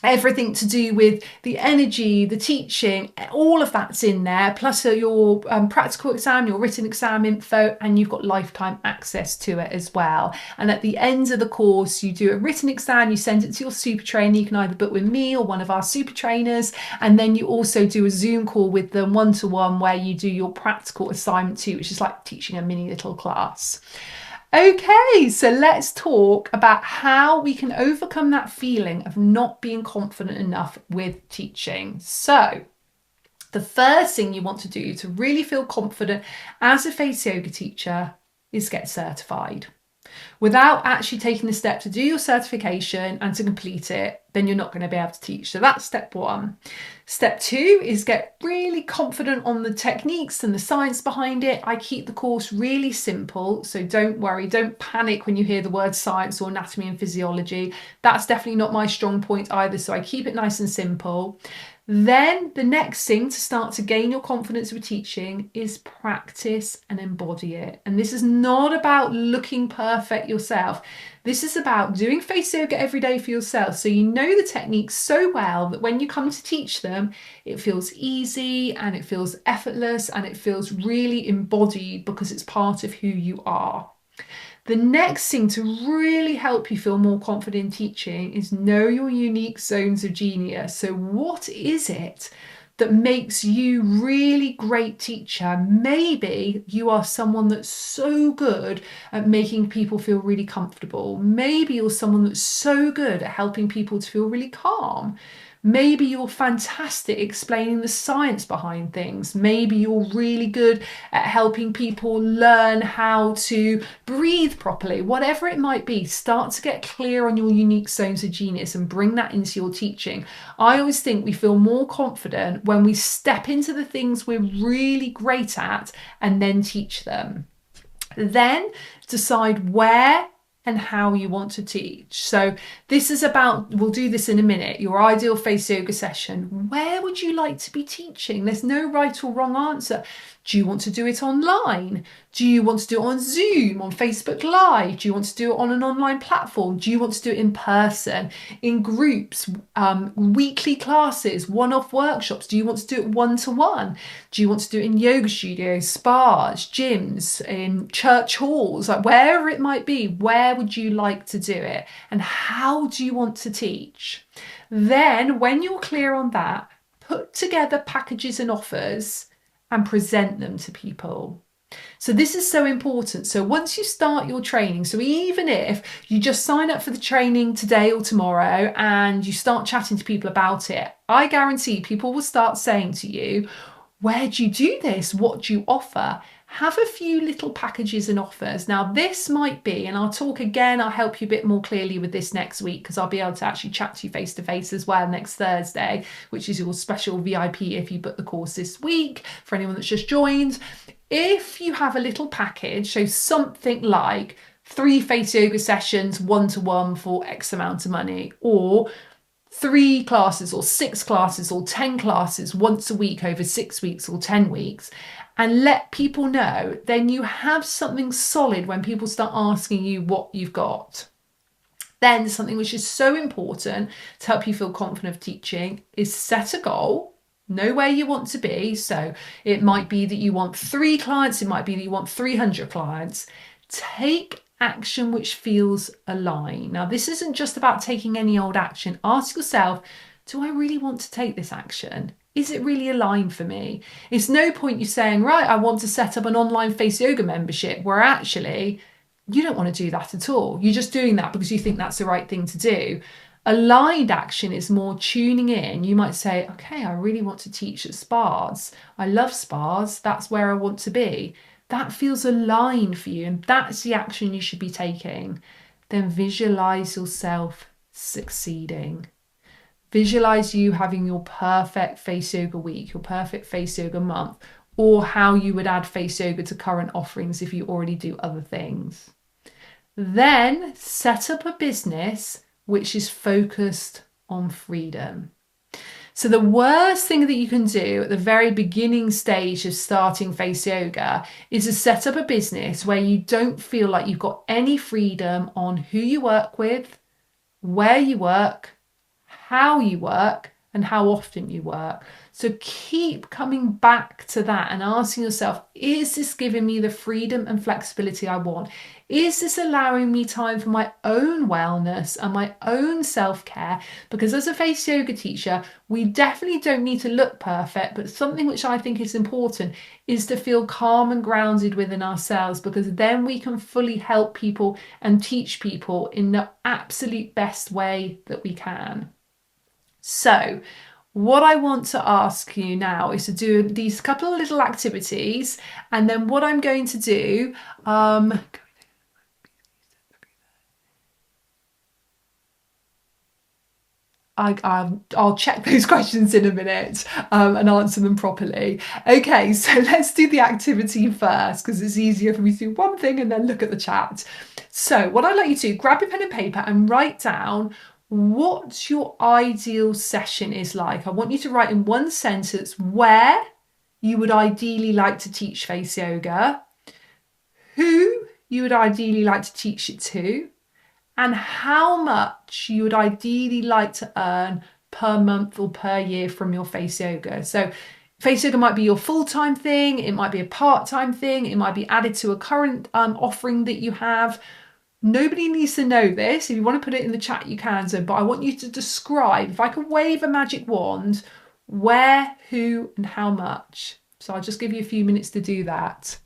everything to do with the energy, the teaching, all of that's in there, plus your practical exam, your written exam info, and you've got lifetime access to it as well. And at the end of the course, you do a written exam, you send it to your super trainer. You can either book with me or one of our super trainers, and then you also do a Zoom call with them one-to-one where you do your practical assignment too, which is like teaching a mini little class. Okay, so let's talk about how we can overcome that feeling of not being confident enough with teaching. So, the first thing you want to do to really feel confident as a face yoga teacher is get certified. Without actually taking the step to do your certification and to complete it, then you're not going to be able to teach. So that's step one. Step two is get really confident on the techniques and the science behind it. I keep the course really simple, so don't worry, don't panic when you hear the word science or anatomy and physiology. That's definitely not my strong point either, so I keep it nice and simple. Then the next thing to start to gain your confidence with teaching is practice and embody it. And this is not about looking perfect yourself. This is about doing face yoga every day for yourself. So you know the techniques so well that when you come to teach them, it feels easy and it feels effortless and it feels really embodied because it's part of who you are. The next thing to really help you feel more confident in teaching is know your unique zones of genius. So what is it that makes you really great teacher? Maybe you are someone that's so good at making people feel really comfortable. Maybe you're someone that's so good at helping people to feel really calm. Maybe you're fantastic explaining the science behind things. Maybe you're really good at helping people learn how to breathe properly. Whatever it might be, start to get clear on your unique zones of genius and bring that into your teaching. I always think we feel more confident when we step into the things we're really great at and then teach them. Then decide where and how you want to teach. So this is about, we'll do this in a minute, your ideal face yoga session. Where would you like to be teaching? There's no right or wrong answer. Do you want to do it online? Do you want to do it on Zoom, on Facebook Live? Do you want to do it on an online platform? Do you want to do it in person, in groups, weekly classes, one-off workshops? Do you want to do it one-to-one? Do you want to do it in yoga studios, spas, gyms, in church halls, like wherever it might be? Where would you like to do it? And how do you want to teach? Then, when you're clear on that, put together packages and offers and present them to people. So this is so important. So once you start your training, so even if you just sign up for the training today or tomorrow and you start chatting to people about it, I guarantee people will start saying to you, where do you do this? What do you offer? Have a few little packages and offers. Now this might be, and I'll talk again, I'll help you a bit more clearly with this next week because I'll be able to actually chat to you face to face as well next Thursday, which is your special VIP if you book the course this week, for anyone that's just joined. If you have a little package, so something like 3 face yoga sessions, one-to-one for X amount of money, or 3 classes or 6 classes or 10 classes once a week over 6 weeks or 10 weeks, and let people know, then you have something solid when people start asking you what you've got. Then something which is so important to help you feel confident of teaching is set a goal. Know where you want to be. So it might be that you want 3 clients, it might be that you want 300 clients. Take action which feels aligned. Now, this isn't just about taking any old action. Ask yourself, do I really want to take this action? Is it really aligned for me? It's no point you saying, right, I want to set up an online face yoga membership, where actually you don't want to do that at all. You're just doing that because you think that's the right thing to do. Aligned action is more tuning in. You might say, okay, I really want to teach at spas. I love spas. That's where I want to be. that feels aligned for you, and that's the action you should be taking, then visualize yourself succeeding. Visualize you having your perfect face yoga week, your perfect face yoga month, or how you would add face yoga to current offerings if you already do other things. Then set up a business which is focused on freedom. So the worst thing that you can do at the very beginning stage of starting face yoga is to set up a business where you don't feel like you've got any freedom on who you work with, where you work, how you work, and how often you work. So keep coming back to that and asking yourself, is this giving me the freedom and flexibility I want? Is this allowing me time for my own wellness and my own self-care? Because as a face yoga teacher, we definitely don't need to look perfect, but something which I think is important is to feel calm and grounded within ourselves, because then we can fully help people and teach people in the absolute best way that we can. So what I want to ask you now is to do these couple of little activities, and then what I'm going to do, I'll check those questions in a minute and answer them properly. Okay, so let's do the activity first, because it's easier for me to do one thing and then look at the chat. So what I'd like you to do, grab your pen and paper and write down what your ideal session is like. I want you to write in one sentence where you would ideally like to teach face yoga, who you would ideally like to teach it to, and how much you would ideally like to earn per month or per year from your face yoga. So face yoga might be your full-time thing, it might be a part-time thing, it might be added to a current offering that you have. Nobody needs to know this. If you want to put it in the chat, you can. So, but I want you to describe, if I could wave a magic wand, where, who, and how much. So I'll just give you a few minutes to do that.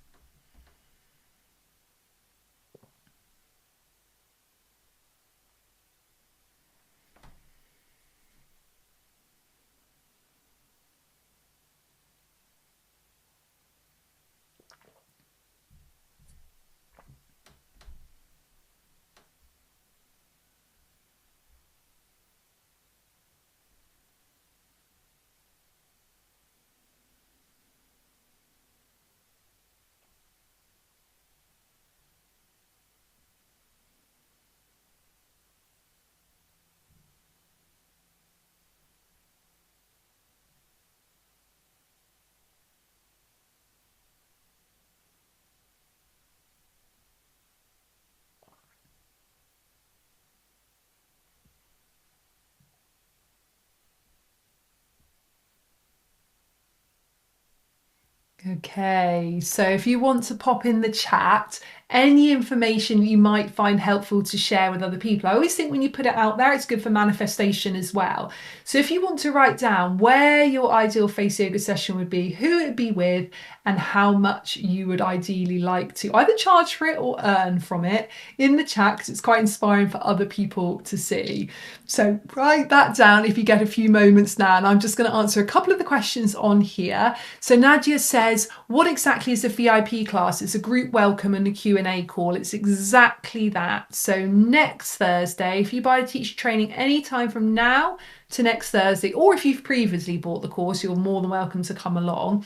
Okay, so if you want to pop in the chat any information you might find helpful to share with other people. I always think when you put it out there, it's good for manifestation as well. So if you want to write down where your ideal face yoga session would be, who it would be with, and how much you would ideally like to either charge for it or earn from it in the chat, because it's quite inspiring for other people to see. So write that down if you get a few moments now, and I'm just going to answer a couple of the questions on here. So Nadia says, what exactly is a VIP class? It's a group welcome and a Q&A call. It's exactly that. So next Thursday, if you buy a teacher training anytime from now to next Thursday, or if you've previously bought the course, you're more than welcome to come along.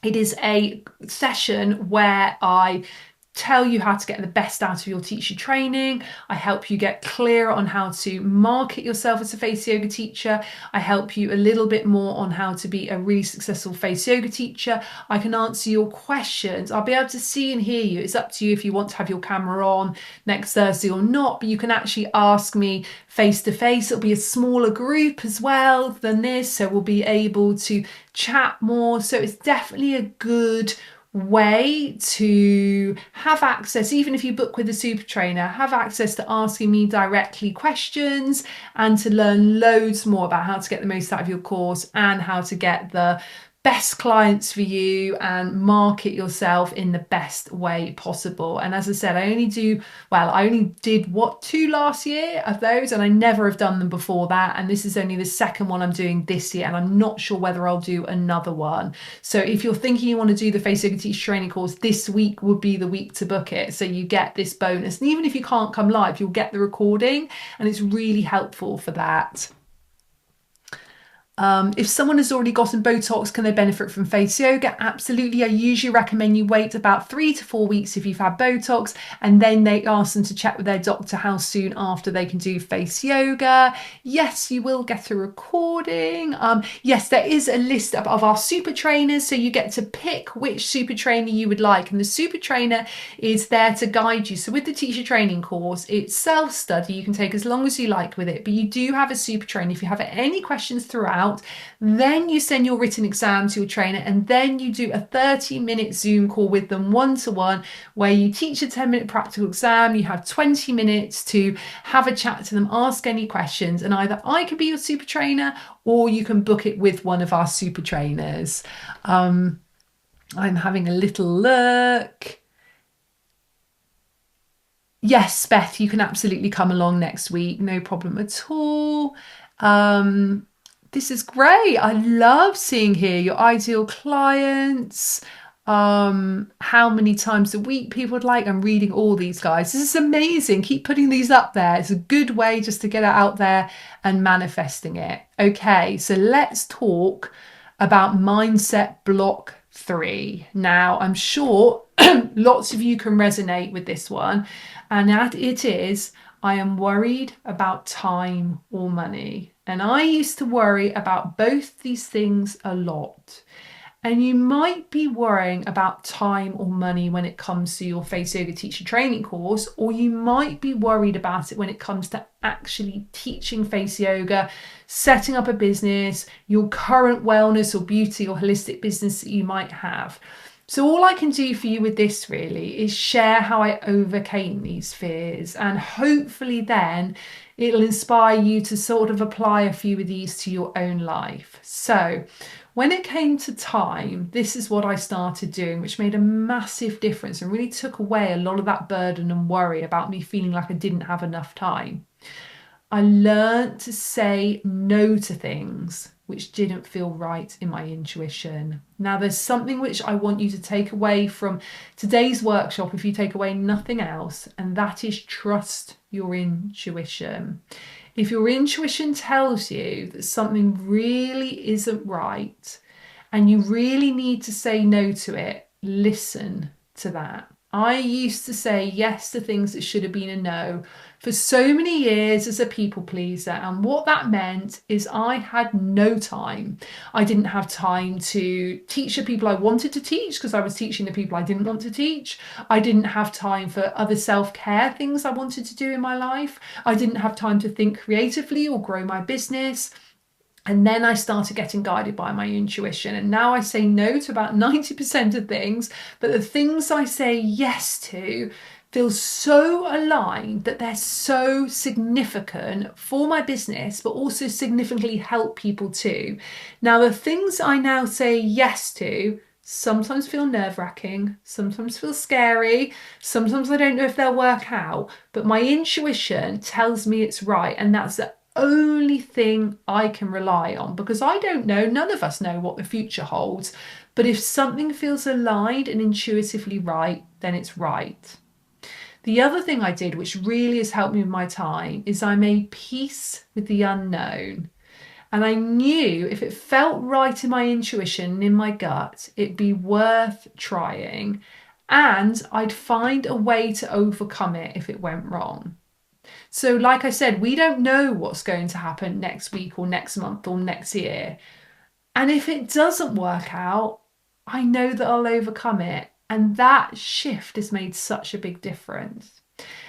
It is a session where I tell you how to get the best out of your teacher training. I help you get clear on how to market yourself as a face yoga teacher. I help you a little bit more on how to be a really successful face yoga teacher. I can answer your questions. I'll be able to see and hear you. It's up to you if you want to have your camera on next Thursday or not, but you can actually ask me face to face. It'll be a smaller group as well than this, so we'll be able to chat more. So it's definitely a good way to have access, even if you book with a super trainer, have access to asking me directly questions and to learn loads more about how to get the most out of your course and how to get the best clients for you and market yourself in the best way possible. And as I said, I only did 2 last year of those, and I never have done them before that. And this is only the second one I'm doing this year, and I'm not sure whether I'll do another one. So if you're thinking you want to do the Face Yoga Teacher Training course, this week would be the week to book it. So you get this bonus. And even if you can't come live, you'll get the recording, and it's really helpful for that. If someone has already gotten Botox, can they benefit from face yoga? Absolutely. I usually recommend you wait about 3 to 4 weeks if you've had Botox, and then they ask them to check with their doctor how soon after they can do face yoga. Yes, you will get a recording. Yes, there is a list of our super trainers, so you get to pick which super trainer you would like, and the super trainer is there to guide you. So with the teacher training course, it's self-study. You can take as long as you like with it, but you do have a super trainer. If you have any questions throughout, then you send your written exam to your trainer, and then you do a 30-minute Zoom call with them one-to-one, where you teach a 10-minute practical exam. You have 20 minutes to have a chat to them, ask any questions, and either I can be your super trainer or you can book it with one of our super trainers. I'm having a little look. Yes, Beth, you can absolutely come along next week. No problem at all. This is great. I love seeing here your ideal clients, how many times a week people would like. I'm reading all these, guys. This is amazing. Keep putting these up there. It's a good way just to get it out there and manifesting it. Okay, so let's talk about mindset block 3. Now, I'm sure lots of you can resonate with this one, and that it is, I am worried about time or money. And I used to worry about both these things a lot. And you might be worrying about time or money when it comes to your Face Yoga Teacher Training course, or you might be worried about it when it comes to actually teaching Face Yoga, setting up a business, your current wellness or beauty or holistic business that you might have. So all I can do for you with this really is share how I overcame these fears, and hopefully then it'll inspire you to sort of apply a few of these to your own life. So when it came to time, this is what I started doing, which made a massive difference and really took away a lot of that burden and worry about me feeling like I didn't have enough time. I learned to say no to things which didn't feel right in my intuition. Now, there's something which I want you to take away from today's workshop, if you take away nothing else, and that is trust your intuition. If your intuition tells you that something really isn't right and you really need to say no to it, listen to that. I used to say yes to things that should have been a no for so many years as a people pleaser. And what that meant is I had no time. I didn't have time to teach the people I wanted to teach because I was teaching the people I didn't want to teach. I didn't have time for other self-care things I wanted to do in my life. I didn't have time to think creatively or grow my business. And then I started getting guided by my intuition. And now I say no to about 90% of things, but the things I say yes to feel so aligned that they're so significant for my business, but also significantly help people too. Now, the things I now say yes to sometimes feel nerve-wracking, sometimes feel scary, sometimes I don't know if they'll work out, but my intuition tells me it's right, and that's the only thing I can rely on, because I don't know, none of us know what the future holds, but if something feels aligned and intuitively right, then it's right. The other thing I did, which really has helped me with my time, is I made peace with the unknown. And I knew if it felt right in my intuition and in my gut, it'd be worth trying, and I'd find a way to overcome it if it went wrong. So like I said, we don't know what's going to happen next week or next month or next year. And if it doesn't work out, I know that I'll overcome it. And that shift has made such a big difference.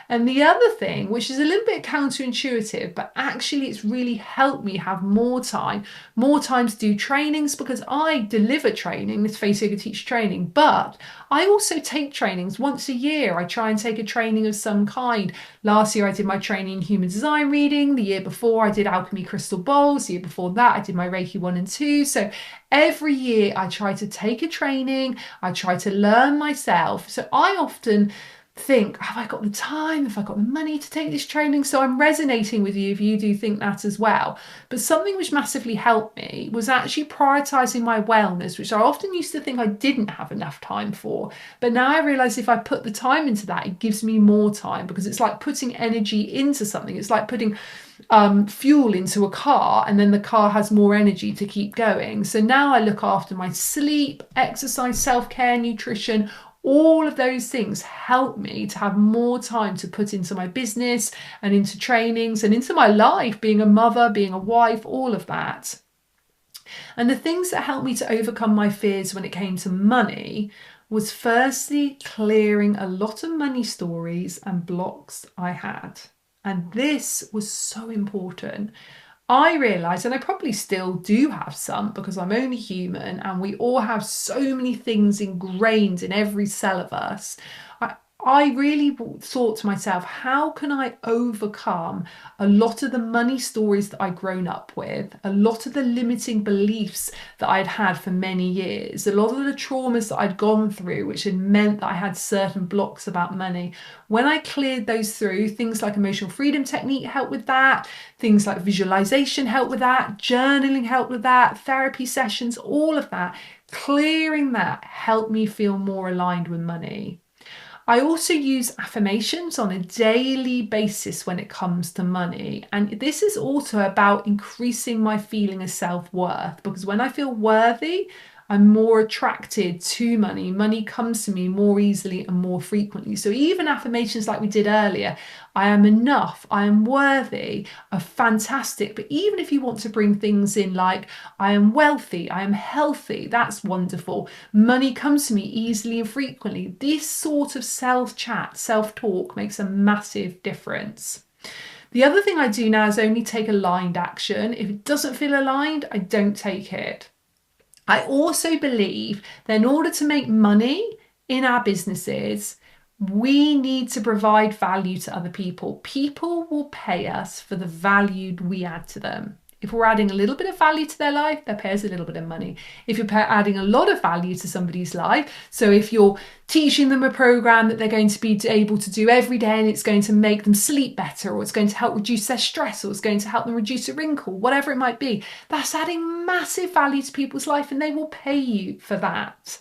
And the other thing, which is a little bit counterintuitive, but actually it's really helped me have more time to do trainings, because I deliver training, this Face Yoga Teacher training, but I also take trainings once a year. I try and take a training of some kind. Last year I did my training in human design reading. The year before I did alchemy crystal bowls. The year before that I did my Reiki 1 and 2. So every year I try to take a training. I try to learn myself. So I often think, have I got the time? Have I got the money to take this training? So I'm resonating with you if you do think that as well. But something which massively helped me was actually prioritizing my wellness, which I often used to think I didn't have enough time for. But now I realize if I put the time into that, it gives me more time, because it's like putting energy into something. It's like putting fuel into a car, and then the car has more energy to keep going. So now I look after my sleep, exercise, self-care, nutrition. All of those things help me to have more time to put into my business and into trainings and into my life, being a mother, being a wife, all of that. And the things that helped me to overcome my fears when it came to money was firstly clearing a lot of money stories and blocks I had. And this was so important. I realised, and I probably still do have some, because I'm only human and we all have so many things ingrained in every cell of us. I really thought to myself, how can I overcome a lot of the money stories that I'd grown up with, a lot of the limiting beliefs that I'd had for many years, a lot of the traumas that I'd gone through, which had meant that I had certain blocks about money. When I cleared those through, things like emotional freedom technique helped with that, things like visualization helped with that, journaling helped with that, therapy sessions, all of that, clearing that helped me feel more aligned with money. I also use affirmations on a daily basis when it comes to money. And this is also about increasing my feeling of self-worth, because when I feel worthy, I'm more attracted to money. Money comes to me more easily and more frequently. So even affirmations like we did earlier, I am enough, I am worthy, are fantastic. But even if you want to bring things in like, I am wealthy, I am healthy, that's wonderful. Money comes to me easily and frequently. This sort of self-chat, self-talk makes a massive difference. The other thing I do now is only take aligned action. If it doesn't feel aligned, I don't take it. I also believe that in order to make money in our businesses, we need to provide value to other people. People will pay us for the value we add to them. If we're adding a little bit of value to their life, they'll pay us a little bit of money. If you're adding a lot of value to somebody's life, so if you're teaching them a program that they're going to be able to do every day and it's going to make them sleep better, or it's going to help reduce their stress, or it's going to help them reduce a wrinkle, whatever it might be, that's adding massive value to people's life, and they will pay you for that.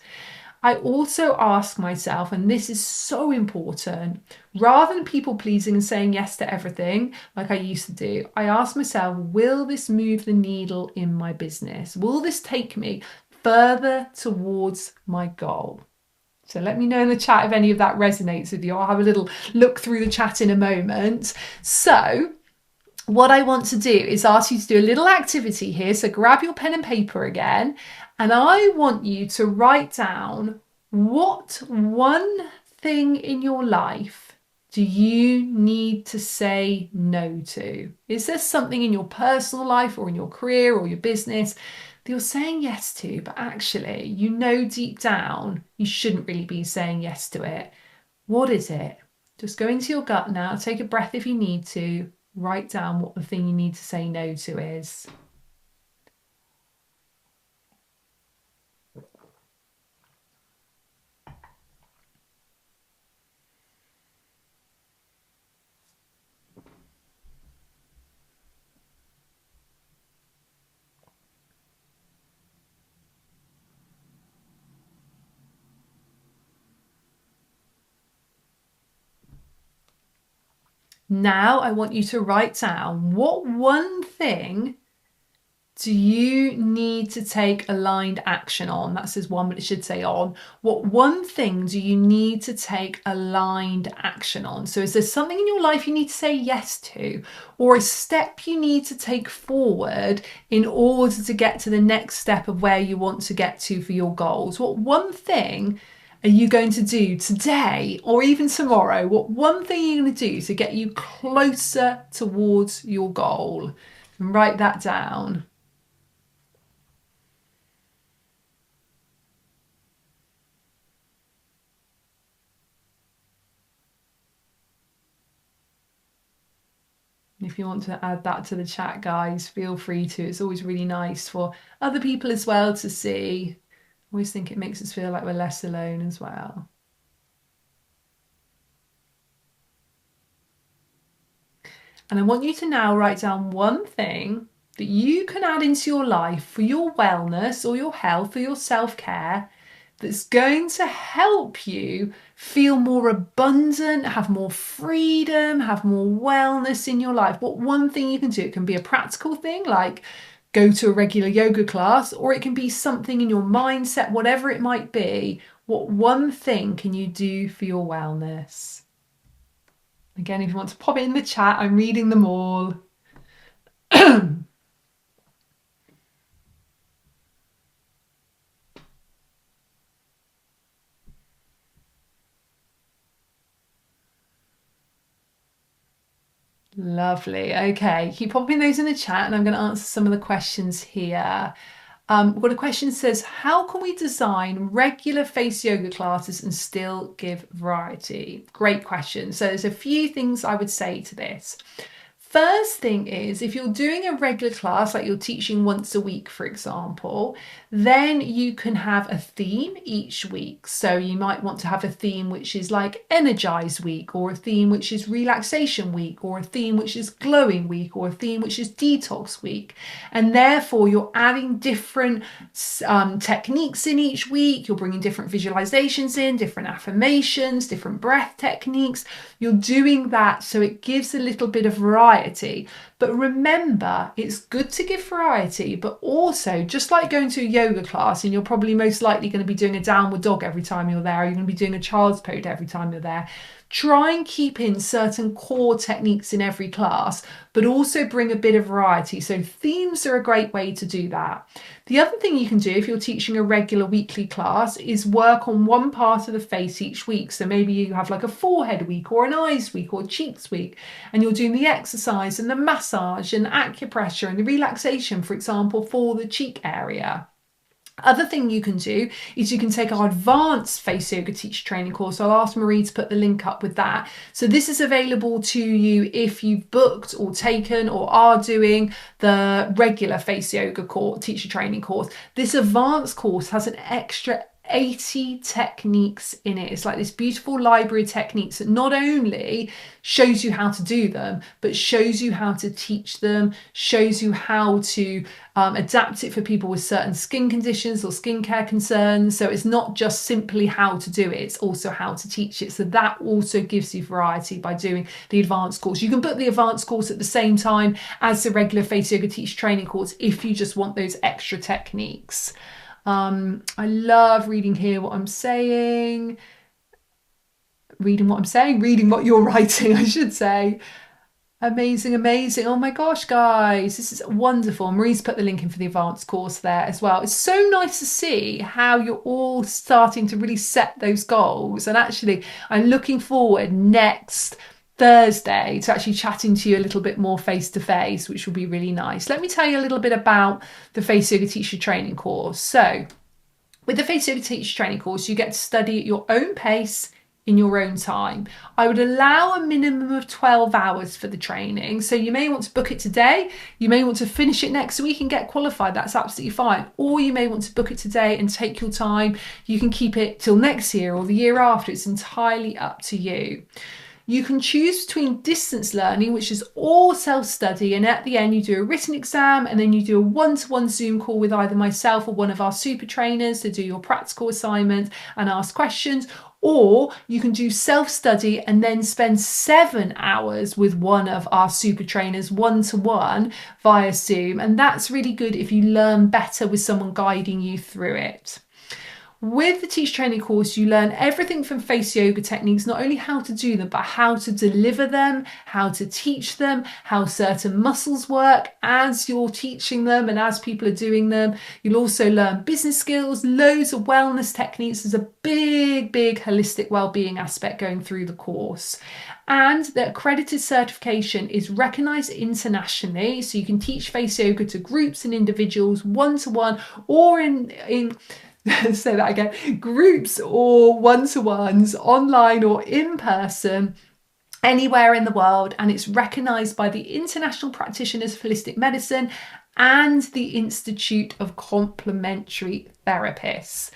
I also ask myself, and this is so important, rather than people pleasing and saying yes to everything like I used to do, I ask myself, will this move the needle in my business? Will this take me further towards my goal? So let me know in the chat if any of that resonates with you. I'll have a little look through the chat in a moment. So what I want to do is ask you to do a little activity here. So grab your pen and paper again, and I want you to write down, what one thing in your life do you need to say no to? Is there something in your personal life or in your career or your business that you're saying yes to, but actually you know deep down you shouldn't really be saying yes to it? What is it? Just go into your gut now, take a breath if you need to, write down what the thing you need to say no to is. Now I want you to write down, what one thing do you need to take aligned action on? That says one, but it should say on. What one thing do you need to take aligned action on? So is there something in your life you need to say yes to, or a step you need to take forward in order to get to the next step of where you want to get to for your goals? What one thing are you going to do today or even tomorrow? What one thing you're going to do to get you closer towards your goal? And write that down. If you want to add that to the chat, guys, feel free to. It's always really nice for other people as well to see. I always think it makes us feel like we're less alone as well. And I want you to now write down one thing that you can add into your life for your wellness or your health or your self-care that's going to help you feel more abundant, have more freedom, have more wellness in your life. What one thing you can do? It can be a practical thing like go to a regular yoga class, or it can be something in your mindset, whatever it might be. What one thing can you do for your wellness? Again, if you want to pop it in the chat, I'm reading them all. Lovely. Okay, keep popping those in the chat and I'm going to answer some of the questions here. We've got a question that says, how can we design regular face yoga classes and still give variety? Great question. So there's a few things I would say to this. First thing is, if you're doing a regular class, like you're teaching once a week, for example, then you can have a theme each week. So you might want to have a theme which is like Energize Week, or a theme which is Relaxation Week, or a theme which is Glowing Week, or a theme which is Detox Week. And therefore you're adding different techniques in each week. You're bringing different visualizations in, different affirmations, different breath techniques. You're doing that so it gives a little bit of variety. But remember, it's good to give variety, but also, just like going to a yoga class, and you're probably most likely going to be doing a downward dog every time you're there, you're going to be doing a child's pose every time you're there. Try and keep in certain core techniques in every class, but also bring a bit of variety. So themes are a great way to do that. The other thing you can do if you're teaching a regular weekly class is work on one part of the face each week. So maybe you have like a forehead week or an eyes week or cheeks week, and you're doing the exercise and the massage and acupressure and the relaxation, for example, for the cheek area. Other thing you can do is you can take our advanced face yoga teacher training course. I'll ask Marie to put the link up with that. So this is available to you if you've booked or taken or are doing the regular face yoga course, teacher training course. This advanced course has an extra 80 techniques in it. It's like this beautiful library of techniques that not only shows you how to do them, but shows you how to teach them, shows you how to adapt it for people with certain skin conditions or skincare concerns. So it's not just simply how to do it, it's also how to teach it. So that also gives you variety by doing the advanced course. You can book the advanced course at the same time as the regular face yoga teacher training course if you just want those extra techniques. I love reading here what I'm saying. Reading what you're writing, I should say. Amazing, amazing. Oh my gosh, guys, this is wonderful. Marie's put the link in for the advanced course there as well. It's so nice to see how you're all starting to really set those goals. And actually, I'm looking forward next Thursday to actually chatting to you a little bit more face to face, which will be really nice. Let me tell you a little bit about the Face Yoga Teacher Training course. So with the Face Yoga Teacher Training course, you get to study at your own pace in your own time. I would allow a minimum of 12 hours for the training. So you may want to book it today. You may want to finish it next week and get qualified. That's absolutely fine. Or you may want to book it today and take your time. You can keep it till next year or the year after. It's entirely up to you. You can choose between distance learning, which is all self-study, and at the end you do a written exam and then you do a one-to-one Zoom call with either myself or one of our super trainers to do your practical assignments and ask questions. Or you can do self-study and then spend 7 hours with one of our super trainers one-to-one via Zoom. And that's really good if you learn better with someone guiding you through it. With the teacher training course, you learn everything from face yoga techniques, not only how to do them, but how to deliver them, how to teach them, how certain muscles work as you're teaching them and as people are doing them. You'll also learn business skills, loads of wellness techniques. There's a big holistic well-being aspect going through the course. And the accredited certification is recognised internationally, so you can teach face yoga to groups and individuals, one-to-one, or in say that again, groups or one-to-ones, online or in person, anywhere in the world. And it's recognised by the International Practitioners of Holistic Medicine and the Institute of Complementary Therapists.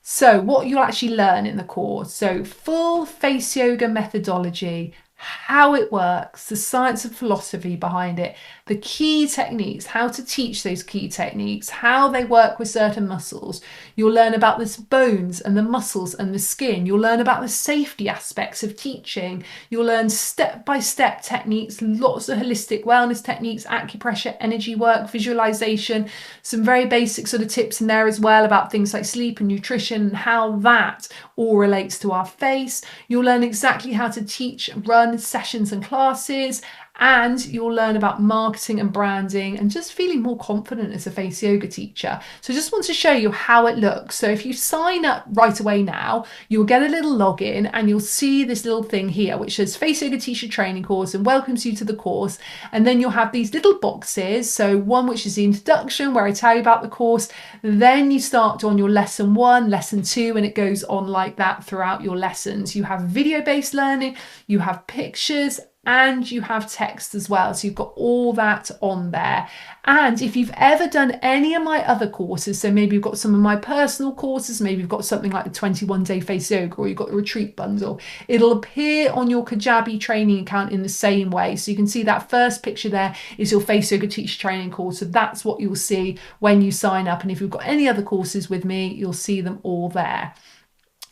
So what you'll actually learn in the course, so full face yoga methodology, how it works, the science and philosophy behind it, the key techniques, how to teach those key techniques, how they work with certain muscles. You'll learn about the bones and the muscles and the skin. You'll learn about the safety aspects of teaching. You'll learn step-by-step techniques, lots of holistic wellness techniques, acupressure, energy work, visualization, some very basic sort of tips in there as well about things like sleep and nutrition and how that all relates to our face. You'll learn exactly how to teach, run sessions and classes, and you'll learn about marketing and branding and just feeling more confident as a face yoga teacher. So I just want to show you how it looks. So if you sign up right away now, you'll get a little login and you'll see this little thing here which says face yoga teacher training course and welcomes you to the course. And then you'll have these little boxes. So one which is the introduction where I tell you about the course. Then you start on your lesson 1, lesson 2, and it goes on like that throughout your lessons. You have video-based learning, you have pictures, and you have text as well. So you've got all that on there. And if you've ever done any of my other courses, so maybe you've got some of my personal courses, maybe you've got something like the 21-day face yoga, or you've got the retreat bundle, it'll appear on your Kajabi training account in the same way. So you can see that first picture there is your face yoga teacher training course. So that's what you'll see when you sign up. And if you've got any other courses with me, you'll see them all there.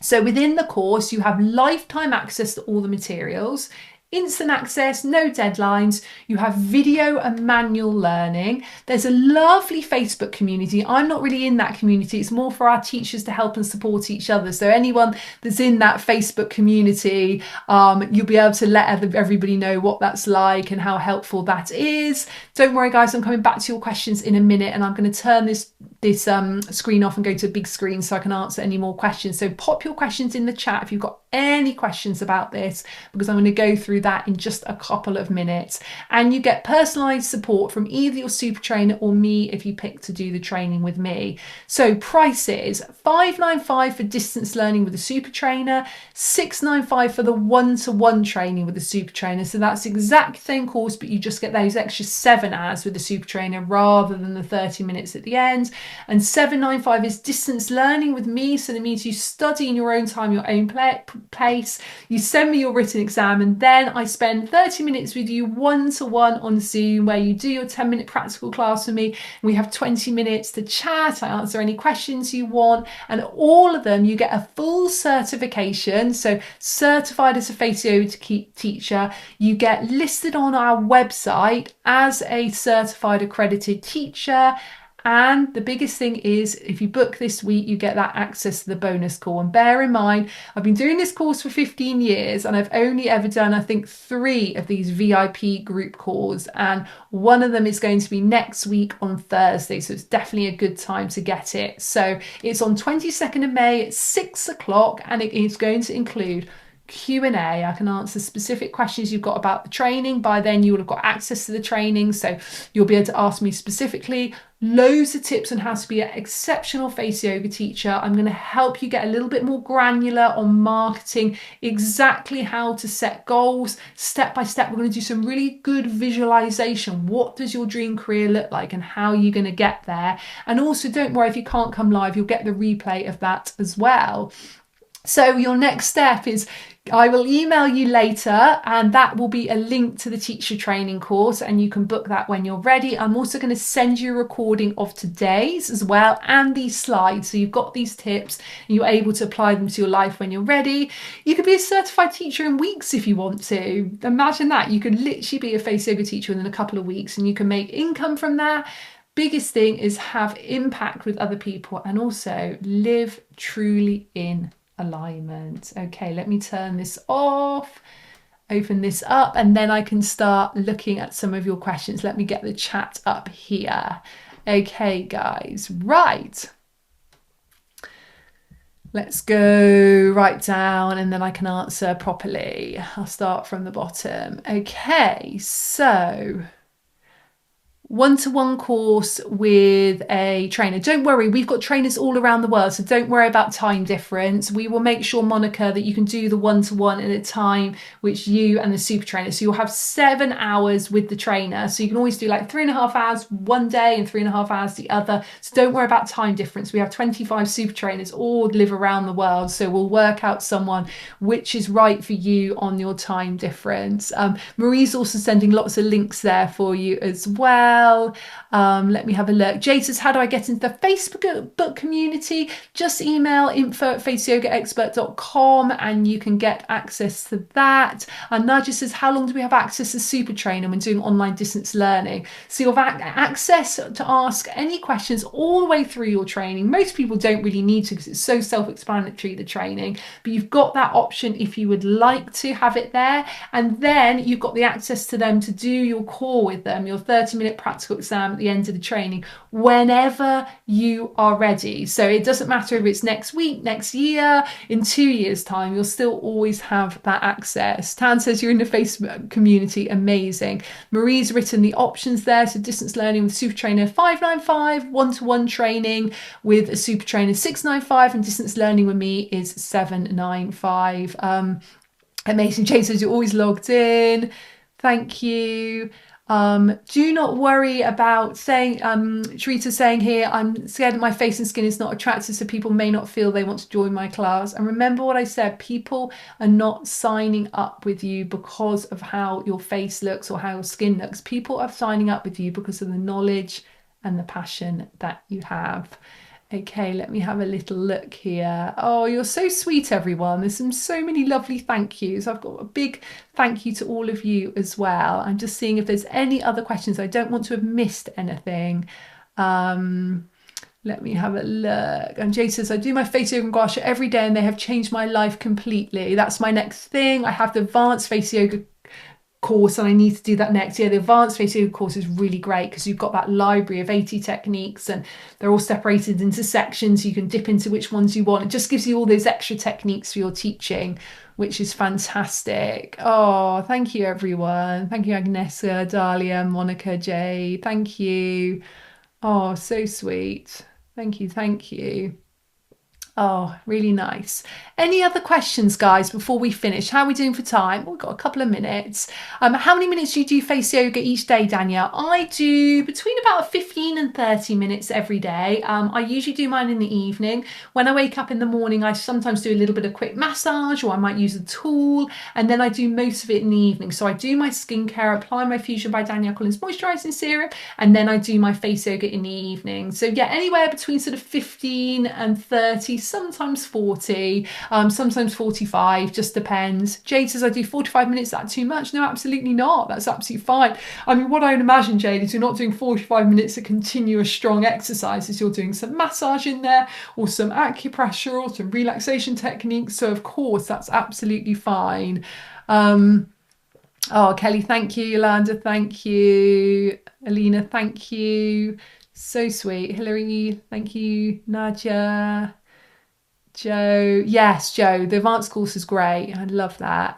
So within the course, you have lifetime access to all the materials, instant access, no deadlines. You have video and manual learning. There's a lovely Facebook community. I'm not really in that community. It's more for our teachers to help and support each other. So anyone that's in that Facebook community, you'll be able to let everybody know what that's like and how helpful that is. Don't worry, guys, I'm coming back to your questions in a minute, and I'm going to turn this screen off and go to a big screen so I can answer any more questions. So pop your questions in the chat if you've got any questions about this, because I'm going to go through that in just a couple of minutes. And you get personalized support from either your super trainer or me if you pick to do the training with me. So prices: $595 for distance learning with a super trainer, $695 for the one-to-one training with a super trainer. So that's the exact same course, but you just get those extra 7 hours with the super trainer rather than the 30 minutes at the end. And $795 is distance learning with me. So that means you study in your own time, your own pace. You send me your written exam, and then I spend 30 minutes with you one-to-one on Zoom, where you do your 10-minute practical class with me. And we have 20 minutes to chat. I answer any questions you want, and all of them you get a full certification. So certified as a face yoga teacher, you get listed on our website as a certified accredited teacher. And the biggest thing is, if you book this week, you get that access to the bonus call. And bear in mind, I've been doing this course for 15 years and I've only ever done, I think, 3 of these VIP group calls. And one of them is going to be next week on Thursday. So it's definitely a good time to get it. So it's on 22nd of May at 6 o'clock, and it is going to include Q&A. I can answer specific questions you've got about the training. By then you will have got access to the training, so you'll be able to ask me specifically. Loads of tips on how to be an exceptional face yoga teacher. I'm going to help you get a little bit more granular on marketing, exactly how to set goals step by step. We're going to do some really good visualization. What does your dream career look like and how are you going to get there? And also, don't worry if you can't come live, you'll get the replay of that as well. So your next step is, I will email you later, and that will be a link to the teacher training course, and you can book that when you're ready. I'm also going to send you a recording of today's as well, and these slides, so you've got these tips and you're able to apply them to your life when you're ready. You could be a certified teacher in weeks if you want to. Imagine that. You could literally be a face yoga teacher within a couple of weeks, and you can make income from that. biggest thing is have impact with other people and also live truly in alignment. Okay, let me turn this off, open this up, and then I can start looking at some of your questions. Let me get the chat up here. Okay, guys, right. Let's go right down and then I can answer properly. I'll start from the bottom. Okay, so one-to-one course with a trainer. Don't worry, we've got trainers all around the world, so don't worry about time difference. We will make sure, Monica, that you can do the one-to-one at a time which you and the super trainer. So you'll have 7 hours with the trainer. So you can always do like 3.5 hours one day and 3.5 hours the other. So don't worry about time difference. We have 25 super trainers all live around the world. So we'll work out someone which is right for you on your time difference. Marie's also sending lots of links there for you as well. Let me have a look. Jay says, how do I get into the Facebook community? Just email info@faceyogaexpert.com and you can get access to that. And Nadia says, how long do we have access to Super Trainer when doing online distance learning? So you'll have access to ask any questions all the way through your training. Most people don't really need to because it's so self-explanatory, the training, but you've got that option if you would like to have it there. And then you've got the access to them to do your call with them, your 30-minute practical exam at the end of the training, whenever you are ready. So it doesn't matter if it's next week, next year, in 2 years' time, you'll still always have that access. Tan says you're in the Facebook community. Amazing. Marie's written the options there. So distance learning with Super Trainer 595, one-to-one training with a Super Trainer 695, and distance learning with me is 795. Amazing. Jane says you're always logged in. Thank you. Do not worry about saying, Sharita saying here, I'm scared that my face and skin is not attractive, so people may not feel they want to join my class. And remember what I said, people are not signing up with you because of how your face looks or how your skin looks. People are signing up with you because of the knowledge and the passion that you have. Okay, let me have a little look here. Oh, you're so sweet, everyone. There's so many lovely thank yous. I've got a big thank you to all of you as well. I'm just seeing if there's any other questions. I don't want to have missed anything. Let me have a look. And Jay says, I do my face yoga and gua sha every day and they have changed my life completely. That's my next thing. I have the advanced face yoga course and I need to do that next year. The advanced face yoga course is really great because you've got that library of 80 techniques and they're all separated into sections. You can dip into which ones you want. It just gives you all those extra techniques for your teaching, which is fantastic. Oh, thank you, everyone. Thank you, Agnesia, Dahlia, Monica, Jay. Thank you. Oh, so sweet. Thank you. Thank you. Oh, really nice. Any other questions, guys, before we finish? How are we doing for time? We've got a couple of minutes. How many minutes do you do face yoga each day, Danielle? I do between about 15 and 30 minutes every day. I usually do mine in the evening. When I wake up in the morning, I sometimes do a little bit of quick massage or I might use a tool, and then I do most of it in the evening. So I do my skincare, apply my Fusion by Danielle Collins moisturising serum, and then I do my face yoga in the evening. So yeah, anywhere between sort of 15 and 30, sometimes 40, sometimes 45, just depends. Jade says I do 45 minutes. Is that too much? No, absolutely not. That's absolutely fine. I mean, what I would imagine, Jade, is you're not doing 45 minutes of continuous strong exercises. You're doing some massage in there or some acupressure or some relaxation techniques. So of course, that's absolutely fine. Oh, Kelly, thank you. Yolanda, thank you. Alina, thank you. So sweet. Hilary, thank you. Nadia. Joe, yes, Joe, the advanced course is great. I love that.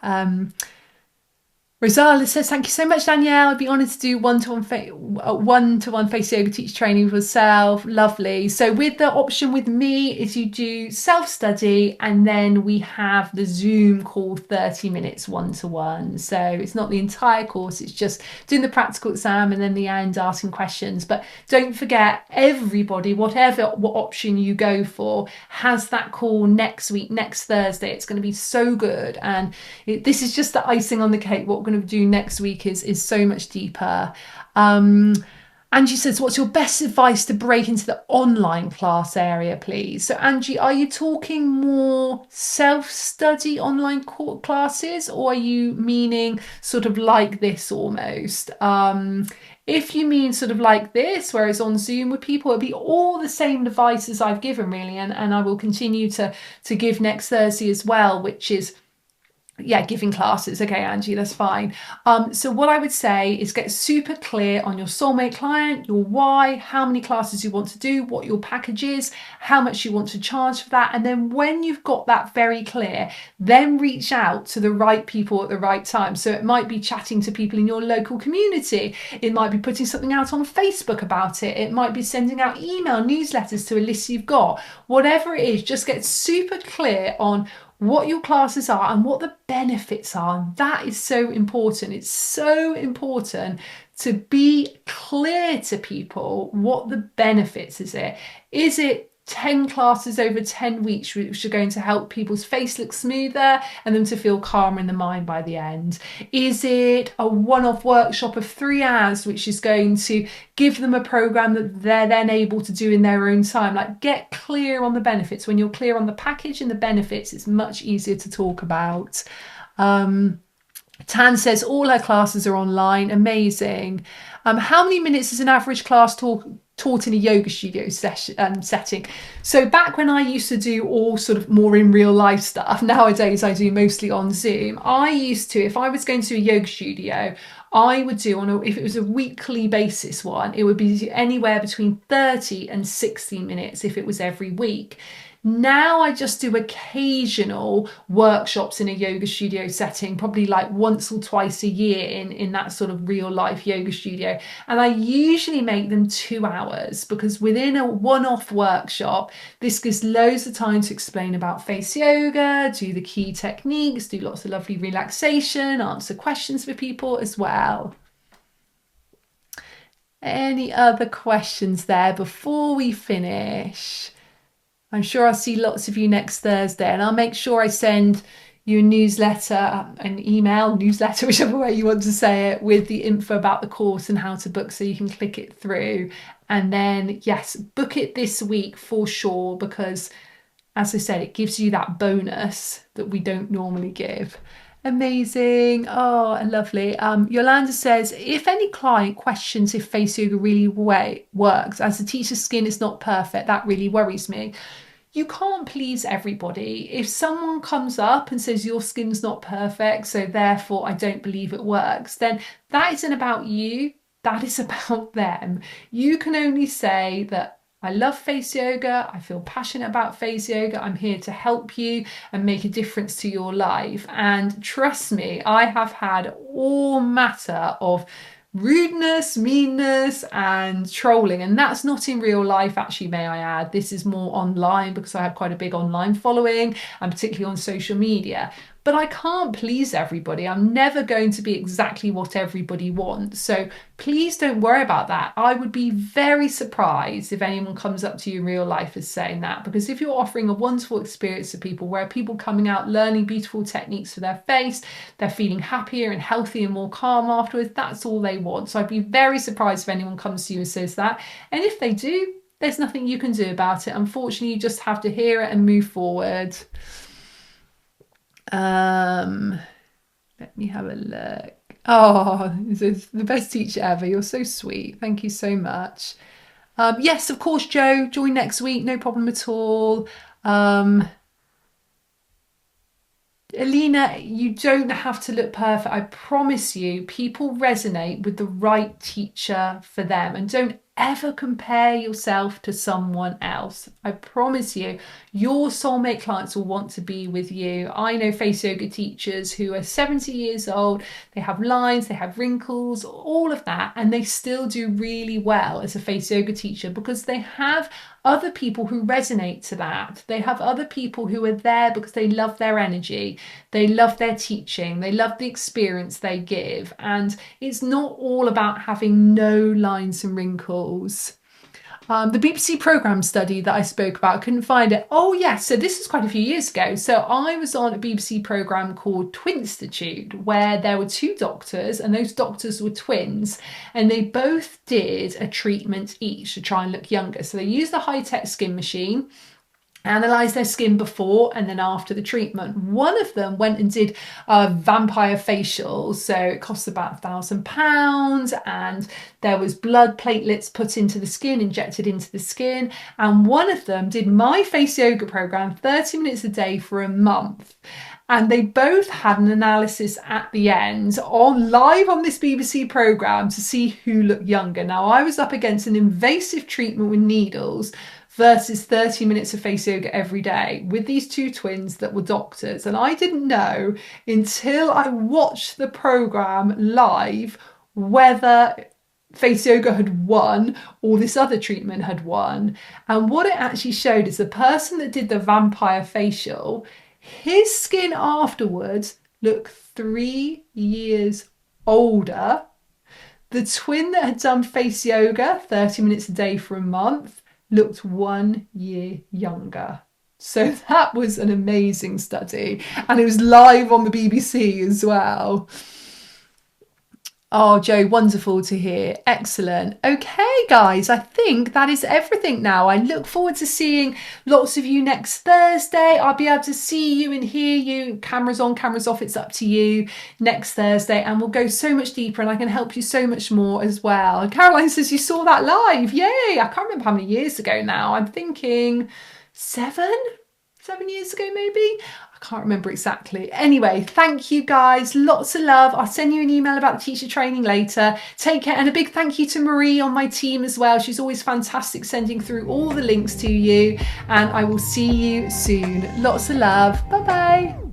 Rosala says, thank you so much, Danielle. I'd be honoured to do one-to-one face yoga teacher training with yourself. Lovely. So with the option with me is you do self-study and then we have the Zoom call 30 minutes one-to-one. So it's not the entire course, it's just doing the practical exam and then the end asking questions. But don't forget, everybody, what option you go for, has that call next week, next Thursday. It's going to be so good. And this is just the icing on the cake. What we're going to do next week is so much deeper. Angie says, what's your best advice to break into the online class area, please? So, Angie, are you talking more self-study online classes, or are you meaning sort of like this almost? If you mean sort of like this, where it's on Zoom with people, it'll be all the same devices I've given, really, and I will continue to give next Thursday as well, which is giving classes. Okay, Angie, that's fine. So what I would say is get super clear on your soulmate client, your why, how many classes you want to do, what your package is, how much you want to charge for that. And then when you've got that very clear, then reach out to the right people at the right time. So it might be chatting to people in your local community. It might be putting something out on Facebook about it. It might be sending out email newsletters to a list you've got. Whatever it is, just get super clear on what your classes are and what the benefits are. And that is so important. It's so important to be clear to people what the benefits is. Is it 10 classes over 10 weeks which are going to help people's face look smoother and them to feel calmer in the mind by the end? Is it a one-off workshop of 3 hours which is going to give them a program that they're then able to do in their own time? Like, get clear on the benefits. When you're clear on the package and the benefits, it's much easier to talk about. Tan says all her classes are online. Amazing. How many minutes is an average class taught in a yoga studio setting? So back when I used to do all sort of more in real life stuff, nowadays I do mostly on Zoom. I used to, if I was going to a yoga studio, I would do if it was a weekly basis one, it would be anywhere between 30 and 60 minutes if it was every week. Now I just do occasional workshops in a yoga studio setting, probably like once or twice a year in that sort of real life yoga studio. And I usually make them 2 hours, because within a one-off workshop, this gives loads of time to explain about face yoga, do the key techniques, do lots of lovely relaxation, answer questions for people as well. Any other questions there before we finish? I'm sure I'll see lots of you next Thursday, and I'll make sure I send you a newsletter, newsletter, whichever way you want to say it, with the info about the course and how to book, so you can click it through. And then, yes, book it this week for sure, because as I said, it gives you that bonus that we don't normally give. Amazing. Oh, lovely. Yolanda says, if any client questions if face yoga really works, as a teacher's skin is not perfect, that really worries me. You can't please everybody. If someone comes up and says your skin's not perfect, so therefore I don't believe it works, then that isn't about you. That is about them. You can only say that I love face yoga. I feel passionate about face yoga. I'm here to help you and make a difference to your life. And trust me, I have had all matter of rudeness, meanness, and trolling. And that's not in real life, actually, may I add. This is more online, because I have quite a big online following, and particularly on social media. But I can't please everybody. I'm never going to be exactly what everybody wants. So please don't worry about that. I would be very surprised if anyone comes up to you in real life as saying that, because if you're offering a wonderful experience to people, where people coming out learning beautiful techniques for their face, they're feeling happier and healthier and more calm afterwards, that's all they want. So I'd be very surprised if anyone comes to you and says that. And if they do, there's nothing you can do about it. Unfortunately, you just have to hear it and move forward. Let me have a look. Oh, this is the best teacher ever. You're so sweet. Thank you so much. Yes, of course, Joe. Join next week. No problem at all. Alina, you don't have to look perfect. I promise you, people resonate with the right teacher for them. And don't ever compare yourself to someone else. I promise you, your soulmate clients will want to be with you. I know face yoga teachers who are 70 years old, they have lines, they have wrinkles, all of that, and they still do really well as a face yoga teacher, because they have other people who resonate to that. They have other people who are there because they love their energy, they love their teaching, they love the experience they give. And it's not all about having no lines and wrinkles. The BBC programme study that I spoke about, I couldn't find it. Oh, yes. So this was quite a few years ago. So I was on a BBC programme called Twinstitute, where there were two doctors, and those doctors were twins, and they both did a treatment each to try and look younger. So they used the high-tech skin machine, analyze their skin before and then after the treatment. One of them went and did a vampire facial, so it cost about £1,000, and there was blood platelets put into the skin, injected into the skin. And one of them did my face yoga program 30 minutes a day for a month. And they both had an analysis at the end on live on this BBC programme to see who looked younger. Now, I was up against an invasive treatment with needles versus 30 minutes of face yoga every day with these two twins that were doctors. And I didn't know until I watched the programme live whether face yoga had won or this other treatment had won. And what it actually showed is the person that did the vampire facial, his skin afterwards looked 3 years older. The twin that had done face yoga 30 minutes a day for a month looked 1 year younger. So that was an amazing study, and it was live on the BBC as well. Oh, Joe, wonderful to hear. Excellent. Okay, guys, I think that is everything now. I look forward to seeing lots of you next Thursday. I'll be able to see you and hear you. Cameras on, cameras off, it's up to you next Thursday. And we'll go so much deeper, and I can help you so much more as well. And Caroline says you saw that live. Yay. I can't remember how many years ago now. I'm thinking 7 years ago, maybe. I can't remember exactly. Anyway, thank you guys. Lots of love. I'll send you an email about the teacher training later. Take care. And a big thank you to Marie on my team as well. She's always fantastic sending through all the links to you. And I will see you soon. Lots of love. Bye-bye.